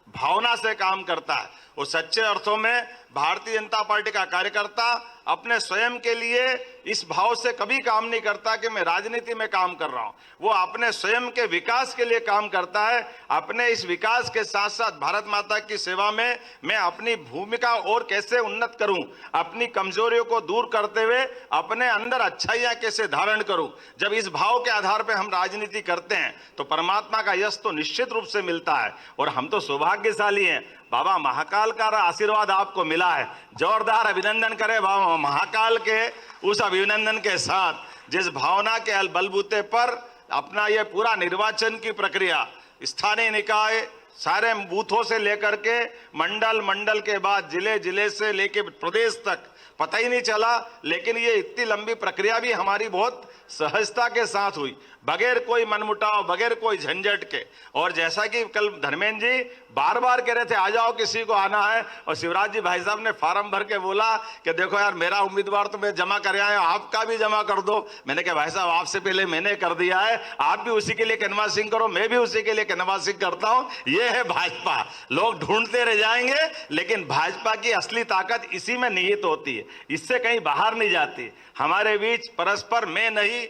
भावना से काम करता है, वो सच्चे अर्थों में भारतीय जनता पार्टी का कार्यकर्ता अपने स्वयं के लिए इस भाव से कभी काम नहीं करता कि मैं राजनीति में काम कर रहा हूं। वो अपने स्वयं के विकास के लिए काम करता है। अपने इस विकास के साथ साथ भारत माता की सेवा में मैं अपनी भूमिका और कैसे उन्नत करूं, अपनी कमजोरियों को दूर करते हुए अपने अंदर अच्छाइयां कैसे धारण करूं। जब इस भाव के आधार पर हम राजनीति करते हैं तो परमात्मा का यश तो निश्चित रूप से मिलता है। और हम तो सौभाग्यशाली हैं, बाबा महाकाल का आशीर्वाद आपको मिला है। जोरदार अभिनंदन करें बाबा महाकाल के उस अभिनंदन के साथ जिस भावना के बलबूते पर अपना ये पूरा निर्वाचन की प्रक्रिया स्थानीय निकाय सारे बूथों से लेकर के मंडल के बाद जिले से लेके प्रदेश तक पता ही नहीं चला, लेकिन ये इतनी लंबी प्रक्रिया भी हमारी बहुत सहजता के साथ हुई, बगैर कोई मनमुटाव, बगैर कोई झंझट के। और जैसा कि कल धर्मेंद्र जी बार बार कह रहे थे आ जाओ किसी को आना है, और शिवराज जी भाई साहब ने फार्म भर के बोला कि देखो यार मेरा उम्मीदवार तो मैं जमा कर आया, आपका भी जमा कर दो। मैंने कहा भाई साहब आपसे पहले मैंने कर दिया है, आप भी उसी के लिए कैनवासिंग करो, मैं भी उसी के लिए कैनवासिंग करता हूं। ये है भाजपा। लोग ढूंढते रह जाएंगे, लेकिन भाजपा की असली ताकत इसी में निहित होती है, इससे कहीं बाहर नहीं जाती। हमारे बीच परस्पर मैं नहीं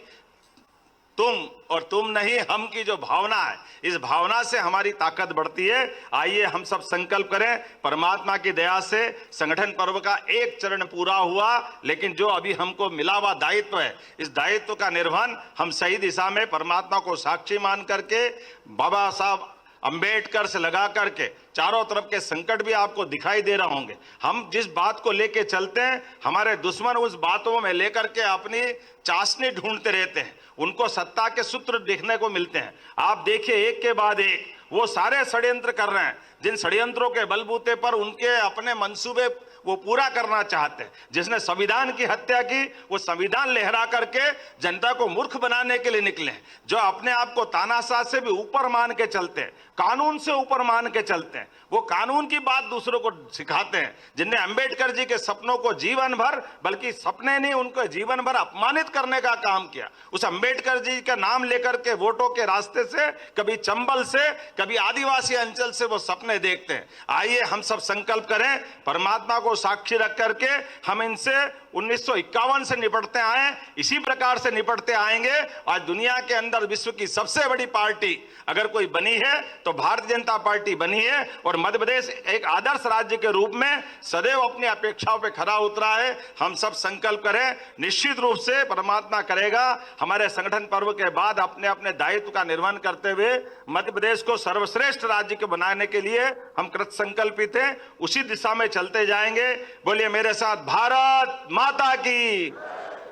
तुम और तुम नहीं हम की जो भावना है, इस भावना से हमारी ताकत बढ़ती है। आइए हम सब संकल्प करें, परमात्मा की दया से संगठन पर्व का एक चरण पूरा हुआ, लेकिन जो अभी हमको मिला हुआ दायित्व है, इस दायित्व का निर्वहन हम सही दिशा में परमात्मा को साक्षी मान करके, बाबा साहब अंबेडकर से लगा करके चारों तरफ के संकट भी आपको दिखाई दे रहे होंगे। हम जिस बात को लेके चलते हैं, हमारे दुश्मन उस बातों में लेकर के अपनी चाशनी ढूंढते रहते हैं, उनको सत्ता के सूत्र देखने को मिलते हैं। आप देखिए एक के बाद एक वो सारे षड्यंत्र कर रहे हैं, जिन षड्यंत्रों के बलबूते पर उनके अपने मंसूबे वो पूरा करना चाहते हैं। जिसने संविधान की हत्या की, वो संविधान लहरा करके जनता को मूर्ख बनाने के लिए निकले हैं। जो अपने आप को तानाशाह से भी ऊपर मान के चलते हैं, कानून से ऊपर मान के चलते हैं, वो कानून की बात दूसरों को सिखाते हैं। जिनने अंबेडकर जी के सपनों को जीवन भर, बल्कि सपने नहीं उनको जीवन भर अपमानित करने का काम किया, उस अंबेडकर जी का नाम लेकर के वोटों के रास्ते से, कभी चंबल से, कभी आदिवासी अंचल से वो सपने देखते हैं। आइए हम सब संकल्प करें, परमात्मा को को साक्षी रख करके हम इनसे 1951 से निपटते आए, इसी प्रकार से निपटते आएंगे। आज दुनिया के अंदर विश्व की सबसे बड़ी पार्टी अगर कोई बनी है तो भारतीय जनता पार्टी बनी है, और मध्य प्रदेश एक आदर्श राज्य के रूप में सदैव अपनी अपेक्षाओं पे खरा उतरा है। हम सब संकल्प करें, निश्चित रूप से परमात्मा करेगा हमारे संगठन पर्व के बाद अपने अपने दायित्व का निर्वहन करते हुए मध्य प्रदेश को सर्वश्रेष्ठ राज्य के बनाने के लिए हम कृत संकल्पित हैं, उसी दिशा में चलते जाएंगे। बोलिए मेरे साथ, भारत माता की,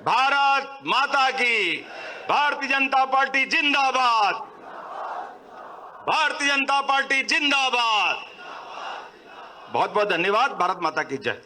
भारत माता की, भारतीय जनता पार्टी जिंदाबाद, भारतीय जनता पार्टी जिंदाबाद। बहुत बहुत धन्यवाद। भारत माता की जय।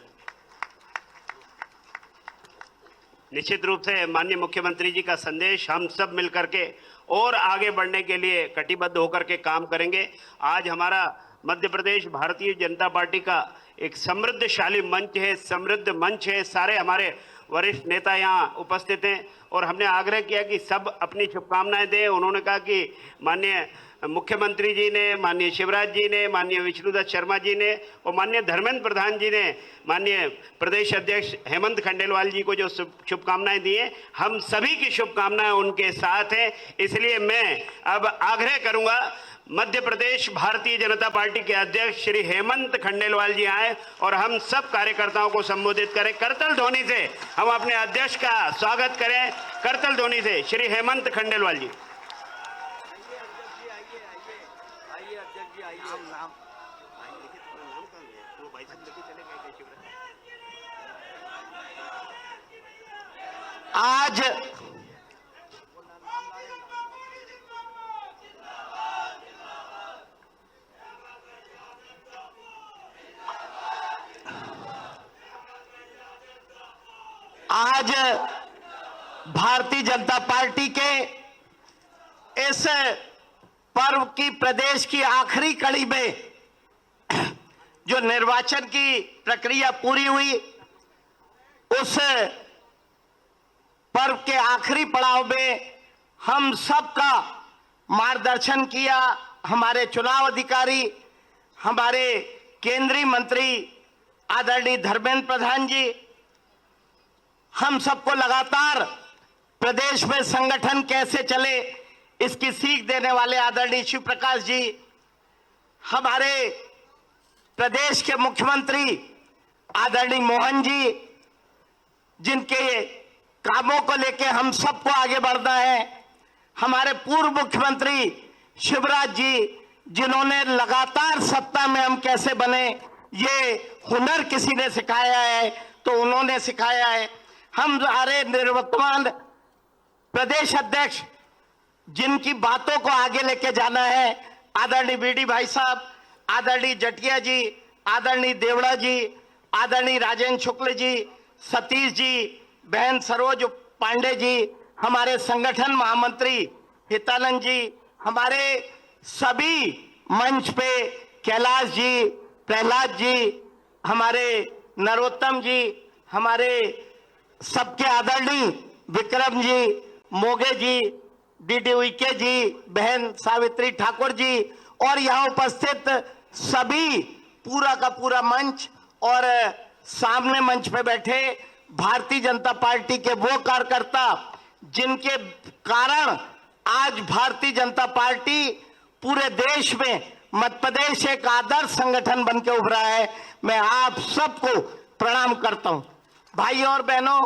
निश्चित रूप से माननीय मुख्यमंत्री जी का संदेश हम सब मिलकर के और आगे बढ़ने के लिए कटिबद्ध होकर के काम करेंगे। आज हमारा मध्य प्रदेश भारतीय जनता पार्टी का एक समृद्धशाली मंच है, समृद्ध मंच है। सारे हमारे वरिष्ठ नेता यहाँ उपस्थित हैं और हमने आग्रह किया कि सब अपनी शुभकामनाएं दें। उन्होंने कहा कि माननीय मुख्यमंत्री जी ने, माननीय शिवराज जी ने, माननीय विष्णुदत्त शर्मा जी ने और माननीय धर्मेंद्र प्रधान जी ने माननीय प्रदेश अध्यक्ष हेमंत खंडेलवाल जी को जो शुभकामनाएं दी हैं, हम सभी की शुभकामनाएं उनके साथ हैं। इसलिए मैं अब आग्रह करूंगा मध्य प्रदेश भारतीय जनता पार्टी के अध्यक्ष श्री हेमंत खंडेलवाल जी आए और हम सब कार्यकर्ताओं को संबोधित करें। करतल ध्वनि से हम अपने अध्यक्ष का स्वागत करें। करतल ध्वनि से श्री हेमंत खंडेलवाल जी। आज भारतीय जनता पार्टी के इस पर्व की प्रदेश की आखिरी कड़ी में जो निर्वाचन की प्रक्रिया पूरी हुई, उस पर्व के आखिरी पड़ाव में हम सबका मार्गदर्शन किया हमारे चुनाव अधिकारी, हमारे केंद्रीय मंत्री आदरणीय धर्मेंद्र प्रधान जी। हम सबको लगातार प्रदेश में संगठन कैसे चले इसकी सीख देने वाले आदरणीय शिव प्रकाश जी, हमारे प्रदेश के मुख्यमंत्री आदरणीय मोहन जी, जिनके कामों को लेके हम सबको आगे बढ़ना है, हमारे पूर्व मुख्यमंत्री शिवराज जी, जिन्होंने लगातार सत्ता में हम कैसे बने ये हुनर किसी ने सिखाया है तो उन्होंने सिखाया है। हम हमारे निवर्तमान प्रदेश अध्यक्ष जिनकी बातों को आगे लेके जाना है, आदरणीय बीडी भाई साहब, आदरणीय जटिया जी, आदरणीय देवड़ा जी, आदरणीय राजेंद्र शुक्ल जी, सतीश जी, बहन सरोज पांडे जी, हमारे संगठन महामंत्री हितानंद जी, हमारे सभी मंच पे कैलाश जी, प्रहलाद जी, हमारे नरोत्तम जी, हमारे सबके आदरणीय विक्रम जी, मोगे जी, डीडी उइके जी, बहन सावित्री ठाकुर जी और यहाँ उपस्थित सभी पूरा का पूरा मंच और सामने मंच पे बैठे भारतीय जनता पार्टी के वो कार्यकर्ता जिनके कारण आज भारतीय जनता पार्टी पूरे देश में मध्य प्रदेश एक आदर्श संगठन बन के उभरा है। मैं आप सबको प्रणाम करता हूं। भाई और बहनों,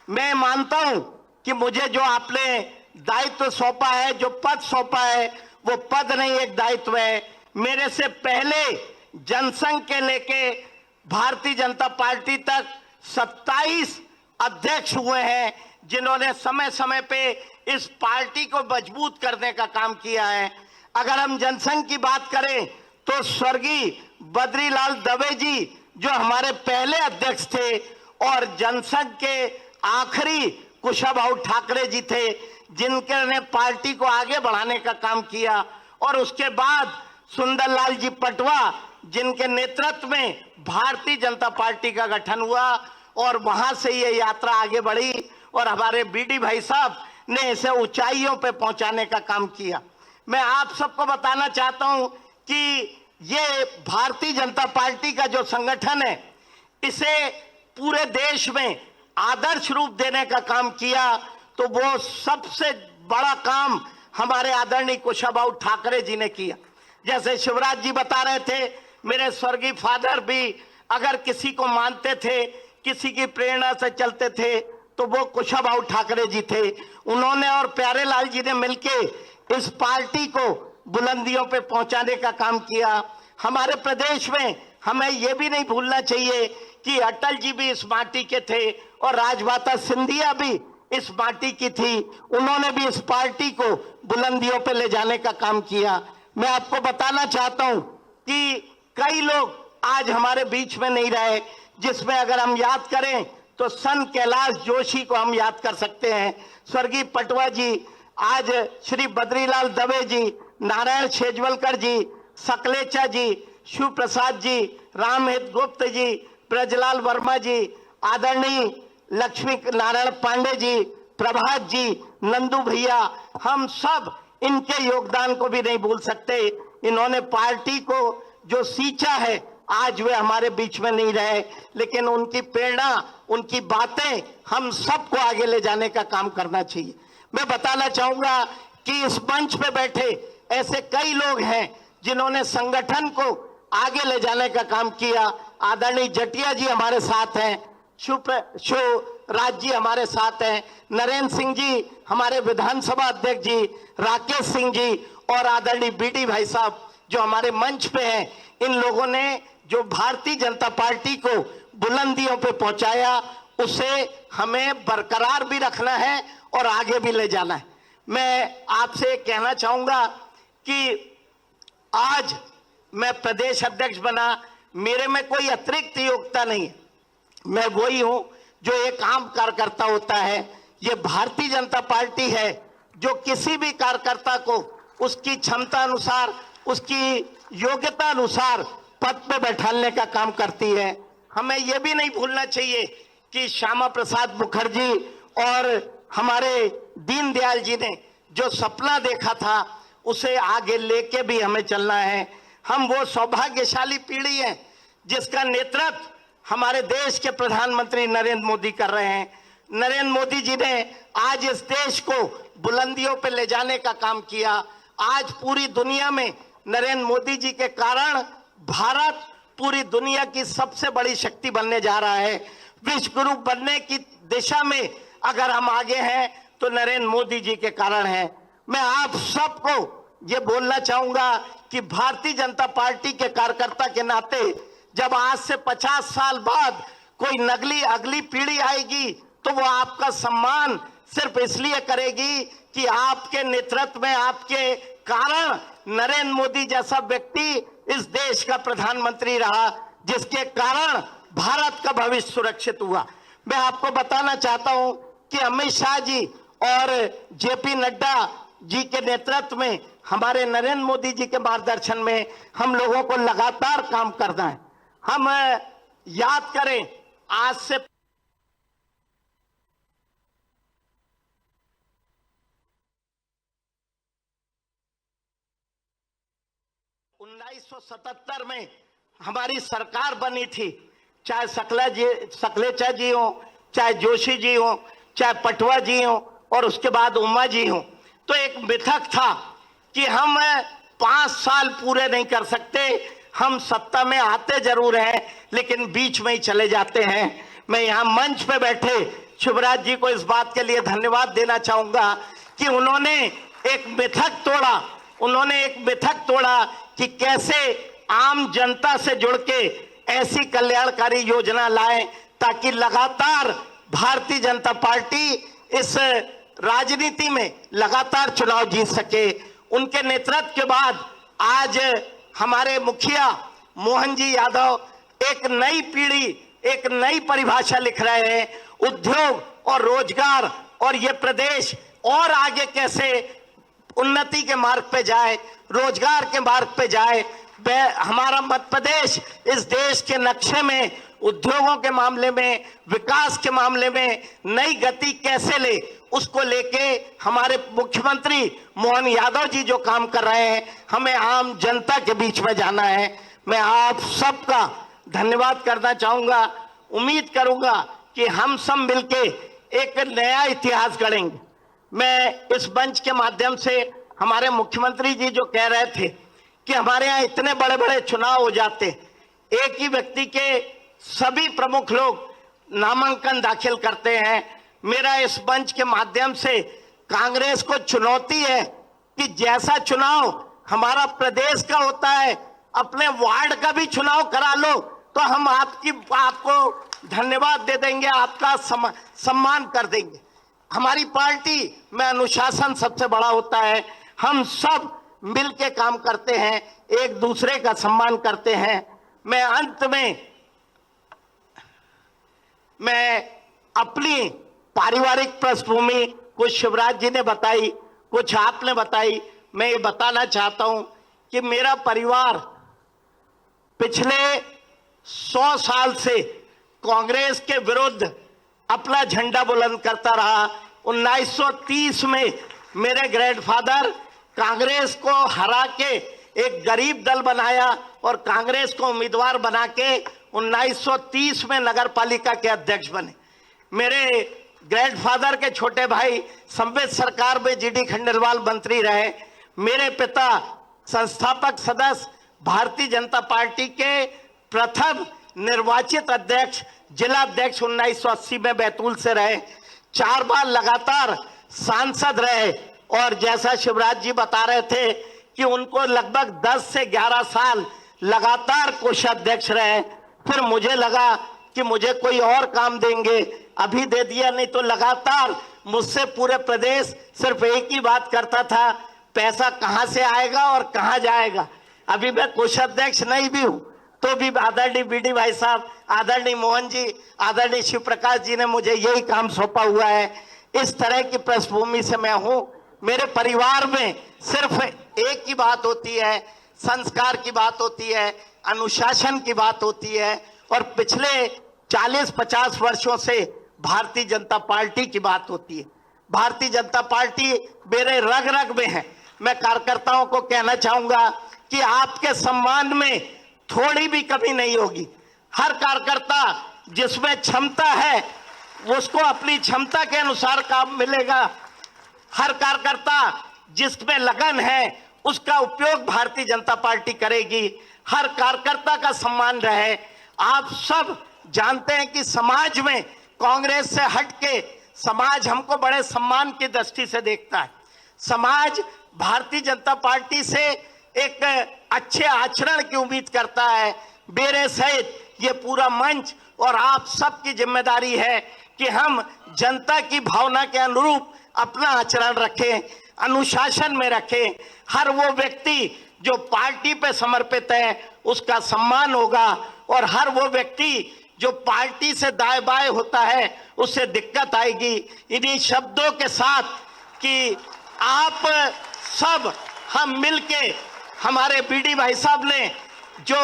मैं मानता हूं कि मुझे जो आपने दायित्व सौंपा है, जो पद सौंपा है, वो पद नहीं एक दायित्व है। मेरे से पहले जनसंघ के लेके भारतीय जनता पार्टी तक 27 अध्यक्ष हुए हैं जिन्होंने समय समय पे इस पार्टी को मजबूत करने का काम किया है। अगर हम जनसंघ की बात करें तो स्वर्गीय बद्रीलाल दवे जी जो हमारे पहले अध्यक्ष थे और जनसंघ के आखिरी कुशाभाऊ ठाकरे जी थे जिनके ने पार्टी को आगे बढ़ाने का काम किया, और उसके बाद सुंदरलाल जी पटवा जिनके नेतृत्व में भारतीय जनता पार्टी का गठन हुआ और वहां से ये यात्रा आगे बढ़ी और हमारे बीडी भाई साहब ने इसे ऊंचाइयों पे पहुंचाने का काम किया। मैं आप सबको बताना चाहता हूं कि ये भारतीय जनता पार्टी का जो संगठन है, इसे पूरे देश में आदर्श रूप देने का काम किया, तो वो सबसे बड़ा काम हमारे आदरणीय कुशाभाऊ ठाकरे जी ने किया। जैसे शिवराज जी बता रहे थे, मेरे स्वर्गीय फादर भी अगर किसी को मानते थे, किसी की प्रेरणा से चलते थे, तो वो कुशाभाऊ ठाकरे जी थे। उन्होंने और प्यारेलाल जी ने मिलके इस पार्टी को बुलंदियों पे पहुंचाने का काम किया। हमारे प्रदेश में हमें यह भी नहीं भूलना चाहिए कि अटल जी भी इस माटी के थे और राजमाता सिंधिया भी इस माटी की थी। उन्होंने भी इस पार्टी को बुलंदियों पे ले जाने का काम किया। मैं आपको बताना चाहता हूं कि कई लोग आज हमारे बीच में नहीं रहे, जिसमें अगर हम याद करें तो संत कैलाश जोशी को हम याद कर सकते हैं, स्वर्गीय पटवा जी, आज श्री बद्रीलाल दवे जी, नारायण शेजवलकर जी, सकलेचा जी, शिव प्रसाद जी, रामहित गुप्त जी, ब्रजलाल वर्मा जी, आदरणीय लक्ष्मी नारायण पांडे जी, प्रभात जी, नंदू भैया, हम सब इनके योगदान को भी नहीं भूल सकते। इन्होंने पार्टी को जो सींचा है, आज वे हमारे बीच में नहीं रहे, लेकिन उनकी प्रेरणा, उनकी बातें हम सबको आगे ले जाने का काम करना चाहिए। मैं बताना चाहूंगा कि इस मंच पे बैठे ऐसे कई लोग हैं जिन्होंने संगठन को आगे ले जाने का काम किया। आदरणीय जटिया जी हमारे साथ हैं, शिवराज जी हमारे साथ हैं, नरेंद्र सिंह जी हमारे विधानसभा अध्यक्ष जी, राकेश सिंह जी और आदरणीय बीडी भाई साहब जो हमारे मंच पे हैं। इन लोगों ने जो भारतीय जनता पार्टी को बुलंदियों पे पहुंचाया, उसे हमें बरकरार भी रखना है और आगे भी ले जाना है। मैं आपसे कहना चाहूंगा कि आज मैं प्रदेश अध्यक्ष बना, मेरे में कोई अतिरिक्त योग्यता नहीं है। मैं वही हूं जो एक आम कार्यकर्ता होता है। ये भारतीय जनता पार्टी है जो किसी भी कार्यकर्ता को उसकी क्षमता अनुसार, उसकी योग्यता अनुसार पद पे बैठाने का काम करती है। हमें यह भी नहीं भूलना चाहिए कि श्यामा प्रसाद मुखर्जी और हमारे दीनदयाल जी ने जो सपना देखा था, उसे आगे लेके भी हमें चलना है। हम वो सौभाग्यशाली पीढ़ी है जिसका नेतृत्व हमारे देश के प्रधानमंत्री नरेंद्र मोदी कर रहे हैं। नरेंद्र मोदी जी ने आज इस देश को बुलंदियों पे ले जाने का काम किया। आज पूरी दुनिया में नरेंद्र मोदी जी के कारण भारत पूरी दुनिया की सबसे बड़ी शक्ति बनने जा रहा है। विश्व गुरु बनने की दिशा में अगर हम आगे हैं तो नरेंद्र मोदी जी के कारण है। मैं आप सबको ये बोलना चाहूंगा कि भारतीय जनता पार्टी के कार्यकर्ता के नाते जब आज से 50 साल बाद कोई अगली पीढ़ी आएगी तो वो आपका सम्मान सिर्फ इसलिए करेगी कि आपके नेतृत्व में, आपके कारण नरेंद्र मोदी जैसा व्यक्ति इस देश का प्रधानमंत्री रहा, जिसके कारण भारत का भविष्य सुरक्षित हुआ। मैं आपको बताना चाहता हूं कि अमित शाह जी और जेपी नड्डा जी के नेतृत्व में, हमारे नरेंद्र मोदी जी के मार्गदर्शन में हम लोगों को लगातार काम करना है। हम याद करें, आज से 1977 में हमारी सरकार बनी थी, चाहे सकलेचा जी हो, चाहे जोशी जी हो, चाहे पटवा जी हो और उसके बाद उमा जी हो। तो एक मिथक था कि हम 5 साल पूरे नहीं कर सकते, हम सत्ता में आते जरूर हैं लेकिन बीच में ही चले जाते हैं। मैं यहाँ मंच पे बैठे शिवराज जी को इस बात के लिए धन्यवाद देना चाहूंगा कि उन्होंने एक मिथक तोड़ा कि कैसे आम जनता से जुड़ के ऐसी कल्याणकारी योजना लाए ताकि लगातार भारतीय जनता पार्टी इस राजनीति में लगातार चुनाव जीत सके। उनके नेतृत्व के बाद आज हमारे मुखिया मोहन जी यादव एक नई पीढ़ी, एक नई परिभाषा लिख रहे हैं, उद्योग और रोजगार और ये प्रदेश और आगे कैसे उन्नति के मार्ग पे जाए, रोजगार के मार्ग पे जाए। हमारा मध्य प्रदेश इस देश के नक्शे में उद्योगों के मामले में, विकास के मामले में नई गति कैसे ले, उसको लेके हमारे मुख्यमंत्री मोहन यादव जी जो काम कर रहे हैं, हमें आम जनता के बीच में जाना है। मैं आप सबका धन्यवाद करना चाहूंगा उम्मीद करूंगा कि हम सब मिलके एक नया इतिहास गढ़ेंगे। मैं इस मंच के माध्यम से हमारे मुख्यमंत्री जी जो कह रहे थे कि हमारे यहाँ इतने बड़े बड़े चुनाव हो जाते, एक ही व्यक्ति के सभी प्रमुख लोग नामांकन दाखिल करते हैं। मेरा इस मंच के माध्यम से कांग्रेस को चुनौती है कि जैसा चुनाव हमारा प्रदेश का होता है, अपने वार्ड का भी चुनाव करा लो तो हम आपको धन्यवाद दे देंगे, आपका सम्मान कर देंगे। हमारी पार्टी में अनुशासन सबसे बड़ा होता है। हम सब मिल के काम करते हैं, एक दूसरे का सम्मान करते हैं। मैं अंत में अपनी पारिवारिक पृष्ठभूमि कुछ शिवराज जी ने बताई, कुछ आपने बताई। मैं ये बताना चाहता हूं कि मेरा परिवार पिछले 100 साल से कांग्रेस के विरुद्ध अपना झंडा बुलंद करता रहा। 1930 में मेरे ग्रैंडफादर कांग्रेस को हरा के एक गरीब दल बनाया और कांग्रेस को उम्मीदवार बना के 1930 में नगर पालिका के अध्यक्ष बने। मेरे ग्रैंडफादर के छोटे भाई संवित सरकार में जीडी खंडेलवाल मंत्री रहे। मेरे पिता संस्थापक सदस्य भारतीय जनता पार्टी के प्रथम निर्वाचित अध्यक्ष, जिला अध्यक्ष 1980 में बैतूल से रहे। 4 बार लगातार सांसद रहे और जैसा शिवराज जी बता रहे थे कि उनको लगभग 10 से 11 साल लगातार कोषाध्यक्ष रहे। फिर मुझे लगा कि मुझे कोई और काम देंगे, अभी दे दिया, नहीं तो लगातार मुझसे पूरे प्रदेश सिर्फ एक ही बात करता था, पैसा कहां से आएगा और कहां जाएगा। अभी मैं कोषाध्यक्ष नहीं भी हूं तो भी आदरणीय बीडी भाई साहब, आदरणीय मोहन जी, आदरणीय शिव प्रकाश जी ने मुझे यही काम सौंपा हुआ है। इस तरह की पृष्ठभूमि से मैं हूं। मेरे परिवार में सिर्फ एक ही बात होती है, संस्कार की बात होती है, अनुशासन की बात होती है और पिछले 40-50 वर्षों से भारतीय जनता पार्टी की बात होती है। भारतीय जनता पार्टी मेरे रग रग में है। मैं कार्यकर्ताओं को कहना चाहूंगा कि आपके सम्मान में थोड़ी भी कमी नहीं होगी। हर कार्यकर्ता जिसमें क्षमता है उसको अपनी क्षमता के अनुसार काम मिलेगा। हर कार्यकर्ता जिसमें लगन है उसका उपयोग भारतीय जनता पार्टी करेगी। हर कार्यकर्ता का सम्मान रहे। आप सब जानते हैं कि समाज में कांग्रेस से हटके समाज हमको बड़े सम्मान की दृष्टि से देखता है। समाज भारतीय जनता पार्टी से एक अच्छे आचरण की उम्मीद करता है। मेरे सहित ये पूरा मंच और आप सबकी जिम्मेदारी है कि हम जनता की भावना के अनुरूप अपना आचरण रखें, अनुशासन में रखें। हर वो व्यक्ति जो पार्टी पे समर्पित है उसका सम्मान होगा और हर वो व्यक्ति जो पार्टी से दाएं बाएं होता है उससे दिक्कत आएगी। इन्हीं शब्दों के साथ कि आप सब हम मिलके हमारे बीडी भाई साहब ने जो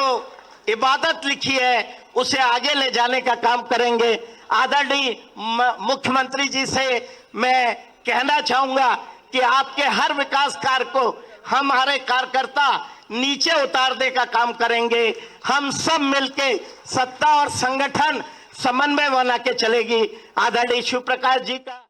इबादत लिखी है उसे आगे ले जाने का काम करेंगे। आदरणीय मुख्यमंत्री जी से मैं कहना चाहूंगा कि आपके हर विकास कार्य को हमारे कार्यकर्ता नीचे उतारने का काम करेंगे। हम सब मिलके सत्ता और संगठन समन्वय बना के चलेगी। आदरणीय शिव प्रकाश जी का